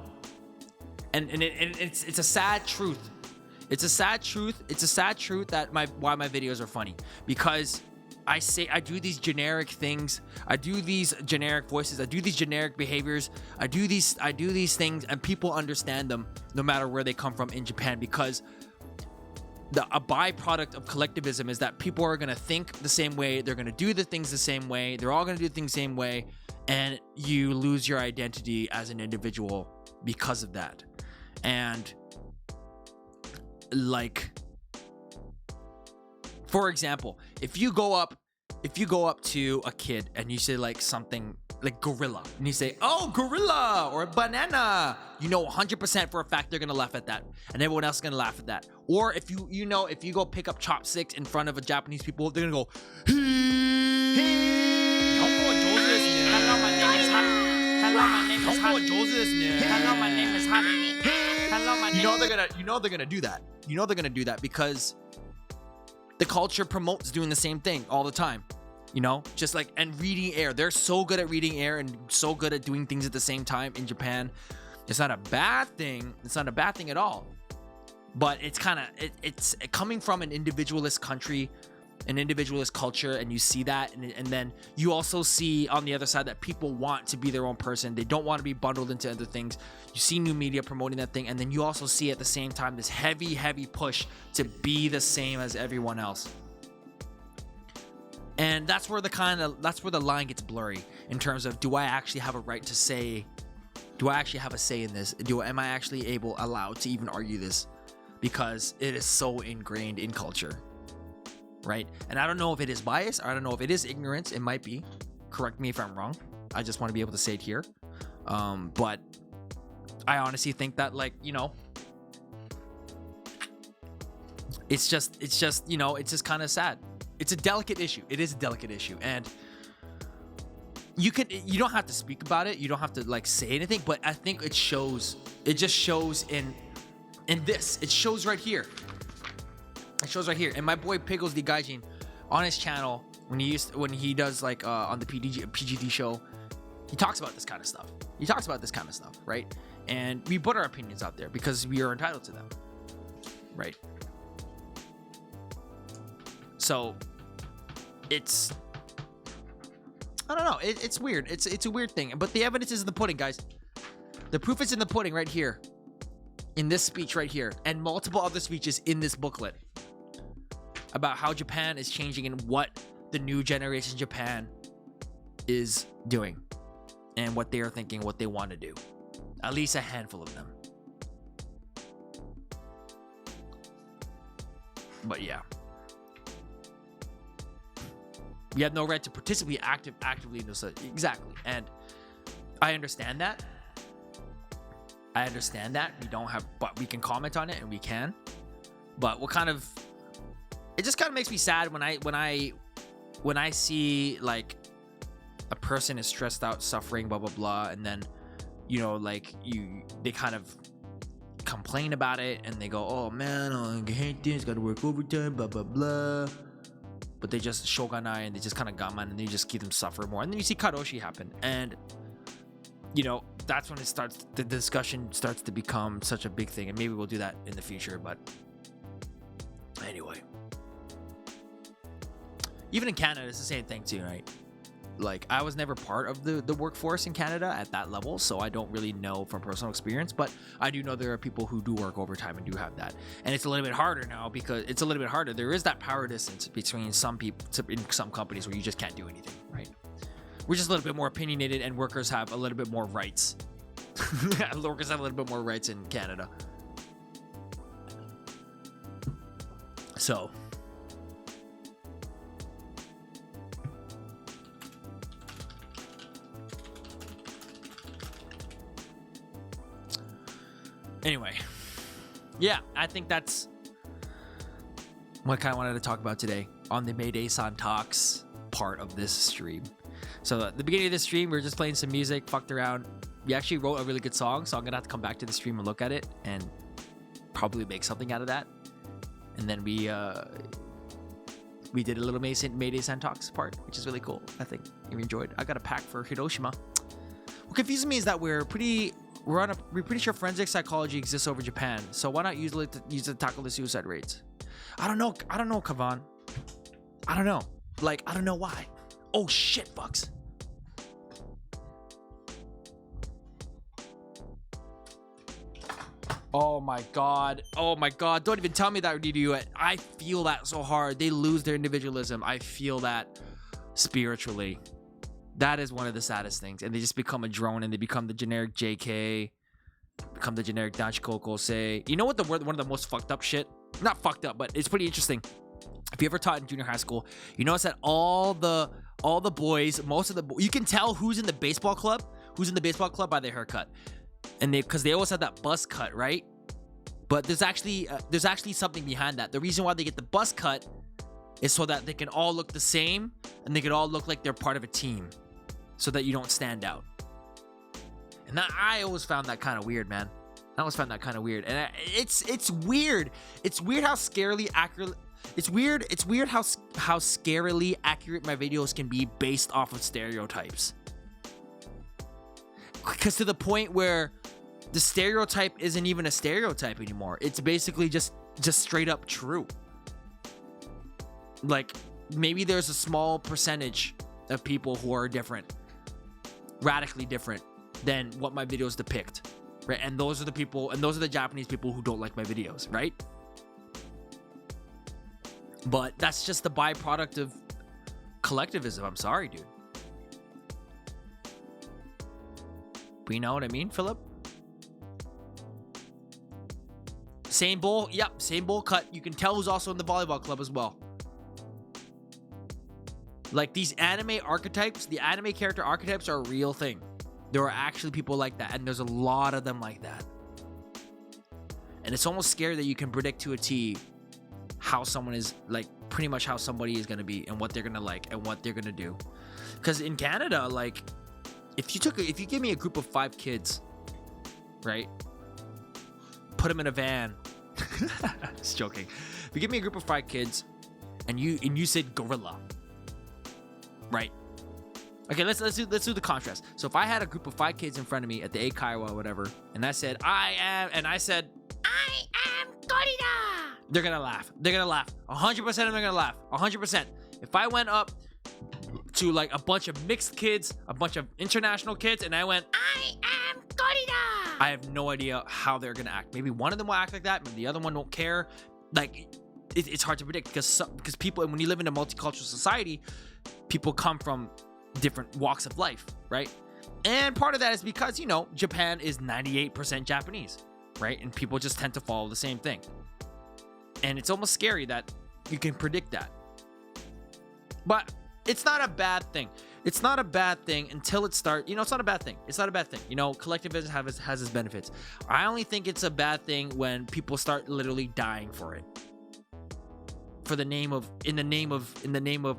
And it's a sad truth. It's a sad truth that why my videos are funny, because I do these generic things, I do these generic voices, I do these generic behaviors, I do these things, and people understand them no matter where they come from in Japan, because a byproduct of collectivism is that people are gonna think the same way, they're gonna do the things the same way, they're all gonna do things the same way, and you lose your identity as an individual because of that. And like, for example, if you go up to a kid and you say like something like gorilla, and you say, oh, gorilla or banana, you know 100% for a fact they're gonna laugh at that, and everyone else is gonna laugh at that. Or if you go pick up chopsticks in front of a Japanese people, they're gonna go, hello, my name is they're gonna do that. They're gonna do that because the culture promotes doing the same thing all the time. You know, just like, and reading air. They're so good at reading air and so good at doing things at the same time in Japan. It's not a bad thing. It's not a bad thing at all. But it's kind of, it's coming from an individualist country, an individualist culture, and you see that, and then you also see on the other side that people want to be their own person. They don't want to be bundled into other things. You see new media promoting that thing, and then you also see at the same time this heavy push to be the same as everyone else. And that's where the line gets blurry in terms of, do I actually have a right to say, do I actually have a say in this? Am I actually allowed to even argue this? Because it is so ingrained in culture, right? And I don't know if it is bias, or I don't know if it is ignorance. It might be. Correct me if I'm wrong. I just want to be able to say it here. But I honestly think that, like, you know, it's just, you know, it's just kind of sad. It's a delicate issue. It is a delicate issue. And you don't have to speak about it. You don't have to like say anything, but I think it just shows in this. It shows right here. And my boy Pickles the Gaijin on his channel, when he does like on the PGD show, he talks about this kind of stuff. Right? And we put our opinions out there because we are entitled to them. Right? So it's, I don't know. It's weird. It's a weird thing. But the evidence is in the pudding, guys. The proof is in the pudding right here. In this speech right here. And multiple other speeches in this booklet. About how Japan is changing and what the new generation Japan is doing. And what they are thinking, what they want to do. At least a handful of them. But yeah. We have no right to participate actively in this. Exactly. And I understand that. We don't have, but we can comment on it, and we can. But it just kind of makes me sad when I see like a person is stressed out, suffering, blah blah blah, and then, you know, like they kind of complain about it, and they go, oh man, I hate this, gotta work overtime, blah blah blah. But they just shogunai, and they just kind of gaman, and they just keep them suffer more. And then you see karoshi happen, and you know, that's when the discussion starts to become such a big thing. And maybe we'll do that in the future, but Anyway. Even in Canada, it's the same thing too, right? Like, I was never part of the workforce in Canada at that level, so I don't really know from personal experience, but I do know there are people who do work overtime and do have that. And it's a little bit harder now because it's a little bit harder. There is that power distance between some people in some companies where you just can't do anything, right? We're just a little bit more opinionated, and workers have a little bit more rights. Workers have a little bit more rights in Canada. So... anyway, yeah, I think that's what I kind of wanted to talk about today on the Maydaysan Talks part of this stream. So at the beginning of this stream, we were just playing some music, fucked around. We actually wrote a really good song, so I'm going to have to come back to the stream and look at it and probably make something out of that. And then we did a little Maydaysan Talks part, which is really cool. I think you enjoyed. I got a pack for Hiroshima. What confuses me is that we're pretty sure forensic psychology exists over Japan, so why not use it to tackle the suicide rates? I don't know, Kavan. I don't know. Like, I don't know why. Oh shit, fucks. Oh my god. Don't even tell me that, DDU. I feel that so hard. They lose their individualism. I feel that spiritually. That is one of the saddest things. And they just become a drone, and they become the generic JK, become the generic Dachikoko say. You know what one of the most fucked up shit? Not fucked up, but it's pretty interesting. If you ever taught in junior high school, you notice that all the boys, you can tell who's in the baseball club by their haircut. And because they always have that buzz cut, right? But there's actually something behind that. The reason why they get the buzz cut is so that they can all look the same, and they can all look like they're part of a team, so that you don't stand out. And I always found that kind of weird, man. And it's weird. It's weird how scarily accurate. It's weird how scarily accurate my videos can be based off of stereotypes. Because to the point where the stereotype isn't even a stereotype anymore. It's basically just straight up true. Like, maybe there's a small percentage of people who are different, radically different than what my videos depict, right? And those are the Japanese people who don't like my videos, right? But that's just the byproduct of collectivism. I'm sorry, dude. But you know what I mean, Philip? Same bowl, yep, same bowl cut. You can tell who's also in the volleyball club as well. Like, these anime archetypes, the anime character archetypes are a real thing. There are actually people like that, and there's a lot of them like that. And it's almost scary that you can predict to a T how someone is, like, pretty much how somebody is going to be and what they're going to like and what they're going to do. Because in Canada, like, if you give me a group of 5 kids, right? Put them in a van. Just joking. If you give me a group of 5 kids and you said gorilla, right? Okay, let's do the contrast. So if I had a group of 5 kids in front of me at the Eikaiwa or whatever, and I said I am gorilla, they're gonna laugh. 100% of them are gonna laugh. 100%. If I went up to like a bunch of mixed kids, a bunch of international kids, and I went, I am gorilla, I have no idea how they're gonna act. Maybe one of them will act like that, maybe the other one won't care. Like, it's hard to predict because people, when you live in a multicultural society, people come from different walks of life, right? And part of that is because, you know, Japan is 98% Japanese, right? And people just tend to follow the same thing. And it's almost scary that you can predict that. But it's not a bad thing. It's not a bad thing until it starts. You know, it's not a bad thing. It's not a bad thing. You know, collectivism has its benefits. I only think it's a bad thing when people start literally dying for it. In the name of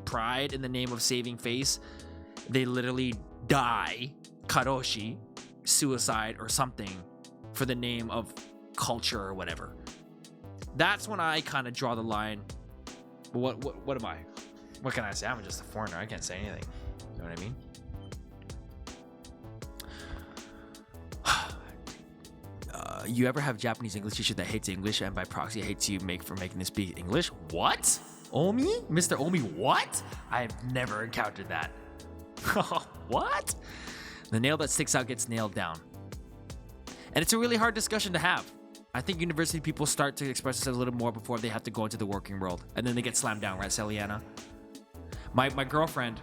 pride, in the name of saving face, they literally die, karoshi, suicide or something, for the name of culture or whatever. That's when I kind of draw the line. But what am I? What can I say? I'm just a foreigner. I can't say anything. You know what I mean? you ever have Japanese English teacher that hates English and by proxy hates you for making them speak English? What? Omi? Mr. Omi, what? I have never encountered that. What? The nail that sticks out gets nailed down. And it's a really hard discussion to have. I think university people start to express themselves a little more before they have to go into the working world. And then they get slammed down, right, Celiana? My girlfriend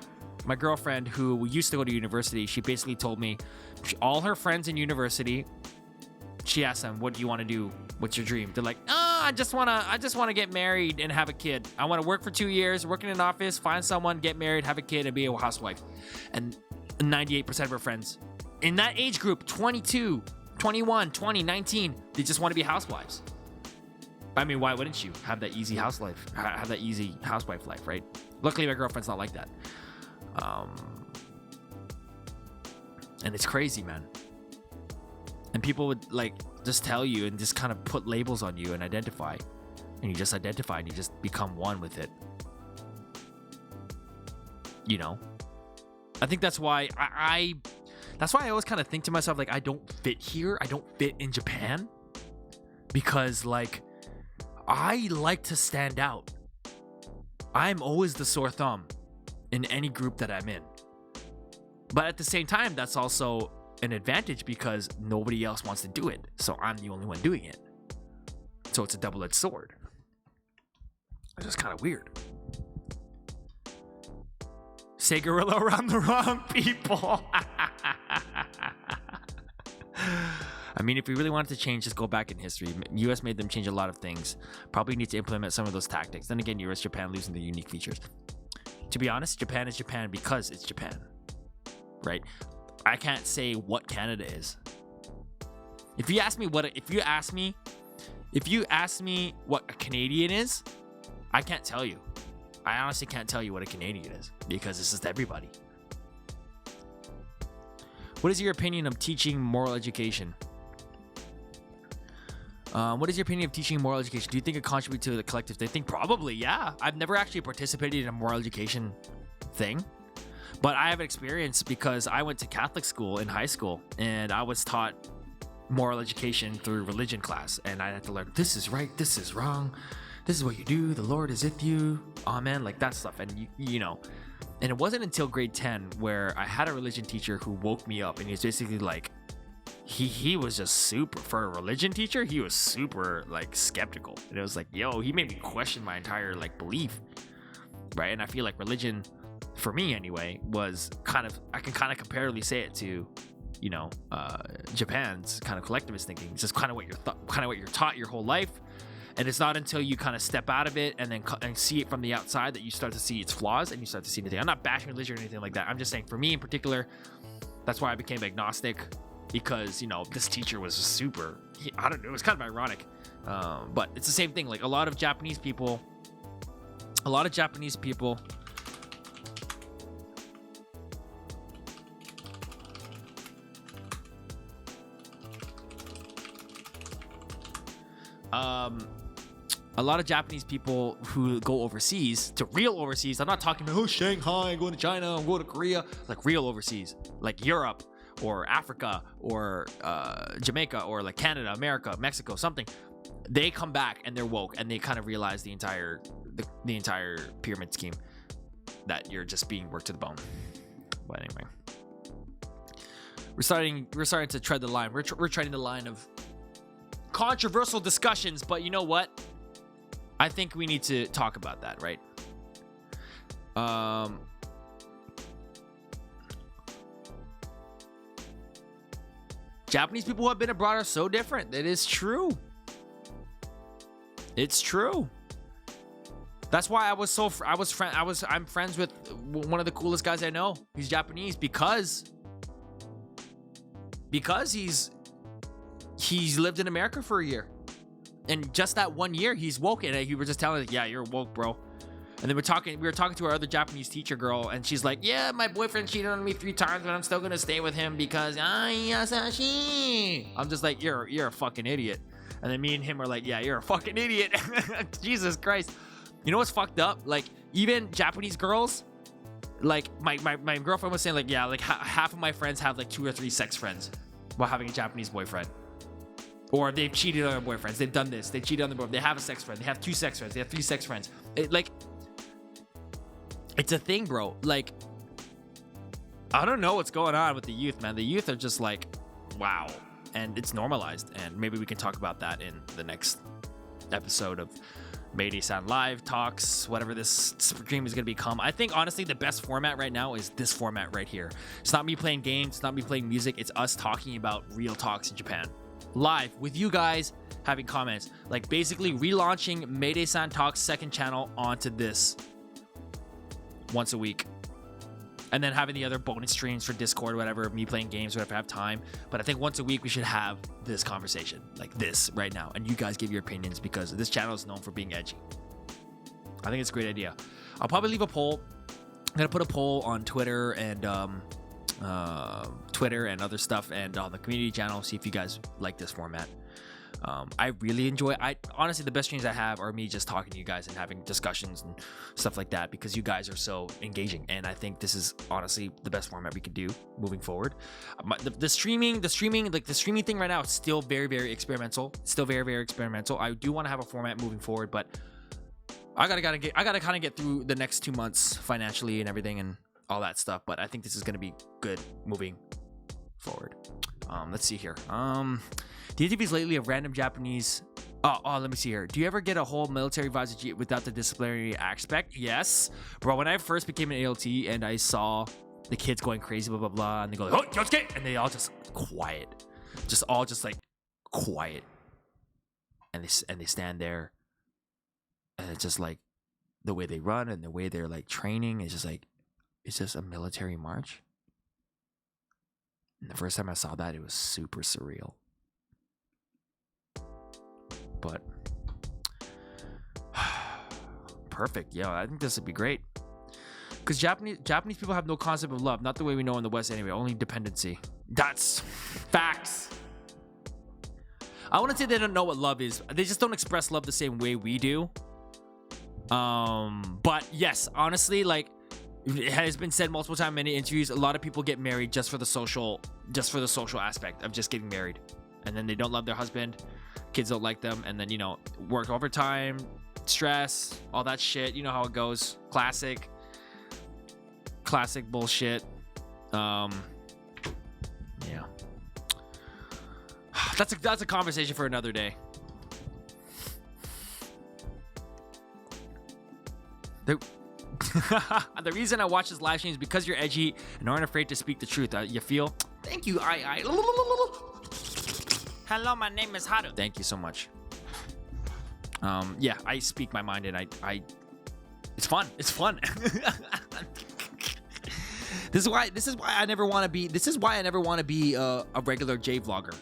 who used to go to university, she basically told me all her friends in university, she asked them, what do you want to do? What's your dream? They're like, I just want to get married and have a kid. I want to work for 2 years, work in an office, find someone, get married, have a kid, and be a housewife. And 98% of her friends in that age group, 22, 21, 20, 19, they just want to be housewives. I mean, why wouldn't you have that easy house life, have that easy housewife life, right? Luckily, my girlfriend's not like that. And it's crazy, man. And people would like just tell you and just kind of put labels on you and identify. And you just identify and you just become one with it. You know? I think that's why that's why I always kind of think to myself, like, I don't fit here. I don't fit in Japan. Because, like, I like to stand out. I'm always the sore thumb in any group that I'm in. But at the same time, that's also an advantage because nobody else wants to do it. So I'm the only one doing it. So it's a double-edged sword. It's just kind of weird. Say gorilla around the wrong people. I mean, if we really wanted to change, just go back in history. US made them change a lot of things. Probably need to implement some of those tactics. Then again, US, Japan losing the unique features. To be honest, Japan is Japan because it's Japan. Right? I can't say what Canada is. If you ask me what a Canadian is, I can't tell you. I honestly can't tell you what a Canadian is because it's just everybody. What is your opinion of teaching moral education? What is your opinion of teaching moral education? Do you think it contributes to the collective? I think probably, yeah. I've never actually participated in a moral education thing, but I have experience because I went to Catholic school in high school and I was taught moral education through religion class, and I had to learn this is right, this is wrong, this is what you do, the Lord is with you, amen, like that stuff. And you know, and it wasn't until grade 10 where I had a religion teacher who woke me up, and he was basically like, he was just super, for a religion teacher, he was super like skeptical, and it was like, yo, he made me question my entire like belief, right? And I feel like religion, for me anyway, was kind of, I can kind of comparatively say it to, you know, Japan's kind of collectivist thinking. It's just kind of what you're taught your whole life, and it's not until you kind of step out of it and then and see it from the outside that you start to see its flaws and you start to see anything. I'm not bashing religion or anything like that. I'm just saying, for me in particular, that's why I became agnostic, because, you know, this teacher was super, I don't know, it was kind of ironic, but it's the same thing. Like a lot of Japanese people who go overseas, to real overseas. I'm not talking about Shanghai, I'm going to China, I'm going to Korea, like real overseas, like Europe or Africa or Jamaica or like Canada, America, Mexico, something. They come back and they're woke and they kind of realize the entire pyramid scheme, that you're just being worked to the bone. But anyway, we're starting to tread the line. We're treading the line of controversial discussions, but you know what? I think we need to talk about that, right? Japanese people who have been abroad are so different. It is true. It's true. That's why I'm friends with one of the coolest guys I know. He's Japanese because he's lived in America for a year. And just that 1 year, he's woke. And he was just telling us, yeah, you're woke, bro. And then we were talking to our other Japanese teacher girl, and she's like, yeah, my boyfriend cheated on me 3 times, but I'm still gonna stay with him because Yasashi. I'm just like, you're a fucking idiot. And then me and him are like, yeah, you're a fucking idiot. Jesus Christ. You know what's fucked up? Like, even Japanese girls, like my girlfriend was saying, like, yeah, like half of my friends have like 2 or 3 sex friends while having a Japanese boyfriend. Or they've cheated on their boyfriends. They've done this. They cheated on their boyfriend. They have a sex friend. They have 2 sex friends. They have 3 sex friends. It's a thing, bro. Like, I don't know what's going on with the youth, man. The youth are just like, wow. And it's normalized. And maybe we can talk about that in the next episode of Maydaysan Live Talks, whatever this stream is going to become. I think, honestly, the best format right now is this format right here. It's not me playing games. It's not me playing music. It's us talking about real talks in Japan. Live with you guys having comments. Like, basically relaunching Maydaysan Talks second channel onto this once a week. And then having the other bonus streams for Discord, whatever, me playing games, whatever, I have time. But I think once a week we should have this conversation, like this right now. And you guys give your opinions, because this channel is known for being edgy. I think it's a great idea. I'll probably leave a poll. I'm going to put a poll on Twitter and other stuff, and on the community channel, see if you guys like this format. I really enjoy honestly, the best streams I have are me just talking to you guys and having discussions and stuff like that, because you guys are so engaging, and I think this is honestly the best format we could do moving forward. The streaming thing right now is still very, very experimental. I do want to have a format moving forward, but I gotta kind of get through the next 2 months financially and everything and all that stuff. But I think this is gonna be good moving forward. Let's see here. The interviews lately of random Japanese. Let me see here. Do you ever get a whole military vibes without the disciplinary aspect? Yes, bro. When I first became an ALT and I saw the kids going crazy, blah blah blah, and they go like, "Oh, Kyosuke," and they all just quiet, just like quiet, and they stand there, and it's just like the way they run and the way they're like training is just like, it's just a military march. And the first time I saw that, it was super surreal. But perfect. Yeah, I think this would be great. Because Japanese people have no concept of love, not the way we know in the West anyway. Only dependency. That's facts. I wouldn't say they don't know what love is. They just don't express love the same way we do. But yes, honestly, like, it has been said multiple times in many interviews, a lot of people get married just for the social aspect of just getting married, and then they don't love their husband, kids don't like them, and then, you know, work overtime, stress, all that shit. You know how it goes. Classic bullshit. Yeah. That's a conversation for another day. The reason I watch this live stream is because you're edgy and aren't afraid to speak the truth. You feel? Thank you. Hello, my name is Haru. Thank you so much. Yeah, I speak my mind, and I it's fun. It's fun. This is why I never want to be a regular J vlogger.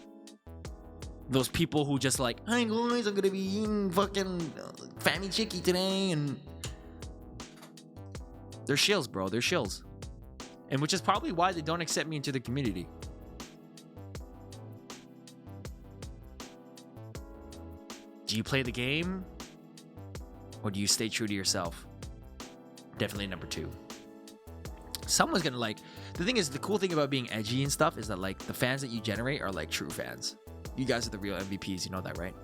Those people who just like, "Hey guys, I'm gonna be eating fucking fammy chicky today," and they're shills, bro. They're shills. And which is probably why they don't accept me into the community. Do you play the game? Or do you stay true to yourself? Definitely number 2. Someone's gonna like... The thing is, the cool thing about being edgy and stuff is that, like, the fans that you generate are, like, true fans. You guys are the real MVPs. You know that, right?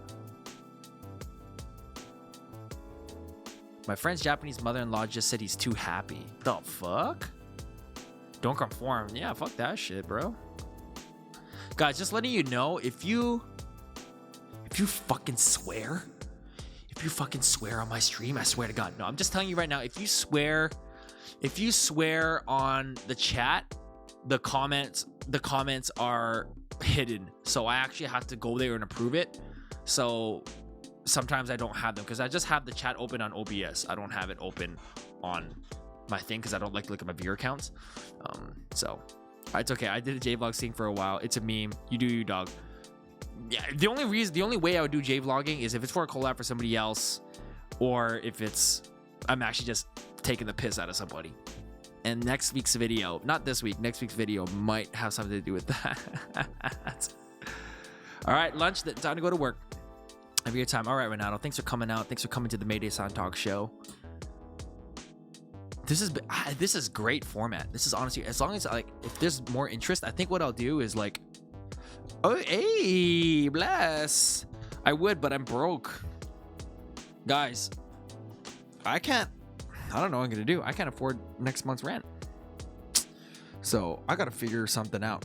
My friend's Japanese mother-in-law just said he's too happy. The fuck? Don't conform. Yeah, fuck that shit, bro. Guys, just letting you know, if you fucking swear on my stream, I swear to God. No, I'm just telling you right now, if you swear on the chat, the comments are hidden. So I actually have to go there and approve it. So sometimes I don't have them because I just have the chat open on OBS. I don't have it open on my thing because I don't like to look at my viewer counts. So it's okay. I did a J-Vlog thing for a while. It's a meme. You do you, dog. Yeah, the only way I would do J-Vlogging is if it's for a collab for somebody else, or if I'm actually just taking the piss out of somebody. And next week's video, not this week, next week's video might have something to do with that. All right, lunch. Time to go to work. Have your time. All right, Renato. Thanks for coming out. Thanks for coming to the Maydaysan Talk show. This is great format. This is honestly, as long as, like, if there's more interest, I think what I'll do is, like, Oh, hey, bless. I would, but I'm broke. Guys, I don't know what I'm gonna do. I can't afford next month's rent. So I gotta figure something out.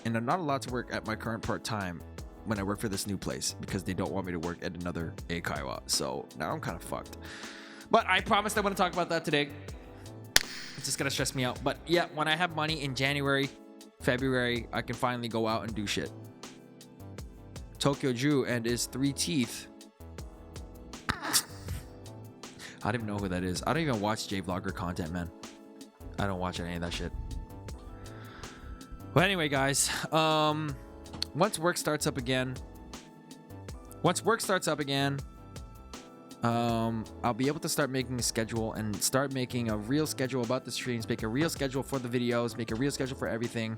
And I'm not allowed to work at my current part-time when I work for this new place because they don't want me to work at another Eikaiwa. So now I'm kind of fucked. But I promised I wouldn't talk about that today. It's just gonna stress me out. But yeah, when I have money in January, February, I can finally go out and do shit. Tokyo Drew and his 3 teeth. I don't even know who that is. I don't even watch J-Vlogger content, man. I don't watch any of that shit. But anyway, guys, once work starts up again, I'll be able to start making a schedule and start making a real schedule about the streams, make a real schedule for the videos, make a real schedule for everything,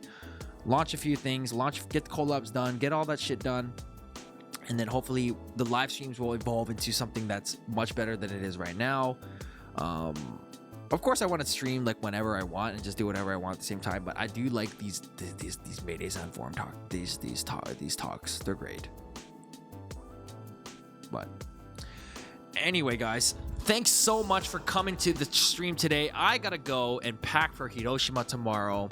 launch a few things, get the collabs done, get all that shit done. And then hopefully the live streams will evolve into something that's much better than it is right now. Of course, I want to stream like whenever I want and just do whatever I want at the same time. But I do like these Maydaysan forum talk. These talks. They're great. But anyway, guys, thanks so much for coming to the stream today. I gotta go and pack for Hiroshima tomorrow.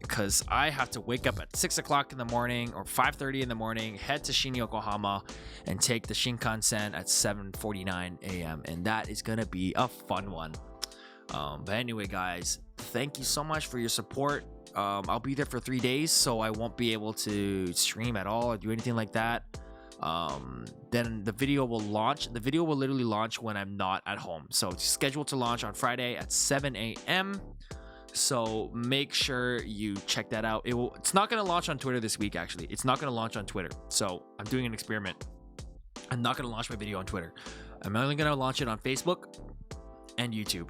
Because I have to wake up at 6 o'clock in the morning or 5:30 in the morning, head to Shin Yokohama, and take the Shinkansen at 7:49 a.m. And that is going to be a fun one. But anyway, guys, thank you so much for your support. I'll be there for 3 days, so I won't be able to stream at all or do anything like that. Then the video will launch. The video will literally launch when I'm not at home. So it's scheduled to launch on Friday at 7 a.m. So make sure you check that out. It's not going to launch on Twitter this week, actually. It's not going to launch on Twitter. So I'm doing an experiment. I'm not going to launch my video on Twitter. I'm only going to launch it on Facebook and YouTube.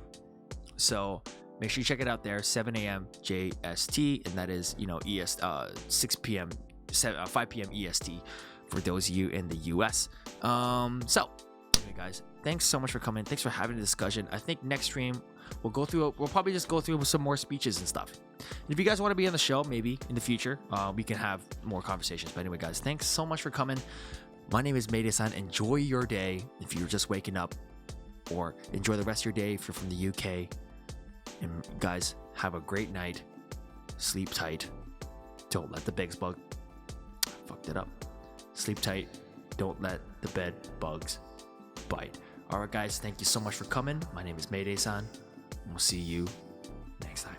So make sure you check it out there, 7 a.m. JST, and that is, 6 p.m., 5 p.m. EST for those of you in the US. So anyway, guys, thanks so much for coming. Thanks for having a discussion. I think next stream, we'll probably just go through some more speeches and stuff. And if you guys want to be on the show, maybe in the future, we can have more conversations. But anyway, guys, thanks so much for coming. My name is Maydaysan. Enjoy your day if you're just waking up, or enjoy the rest of your day if you're from the UK. And guys, have a great night. Sleep tight. Don't let the bed bug. Fucked it up. Sleep tight. Don't let the bed bugs bite. All right, guys, thank you so much for coming. My name is Maydaysan. We'll see you next time.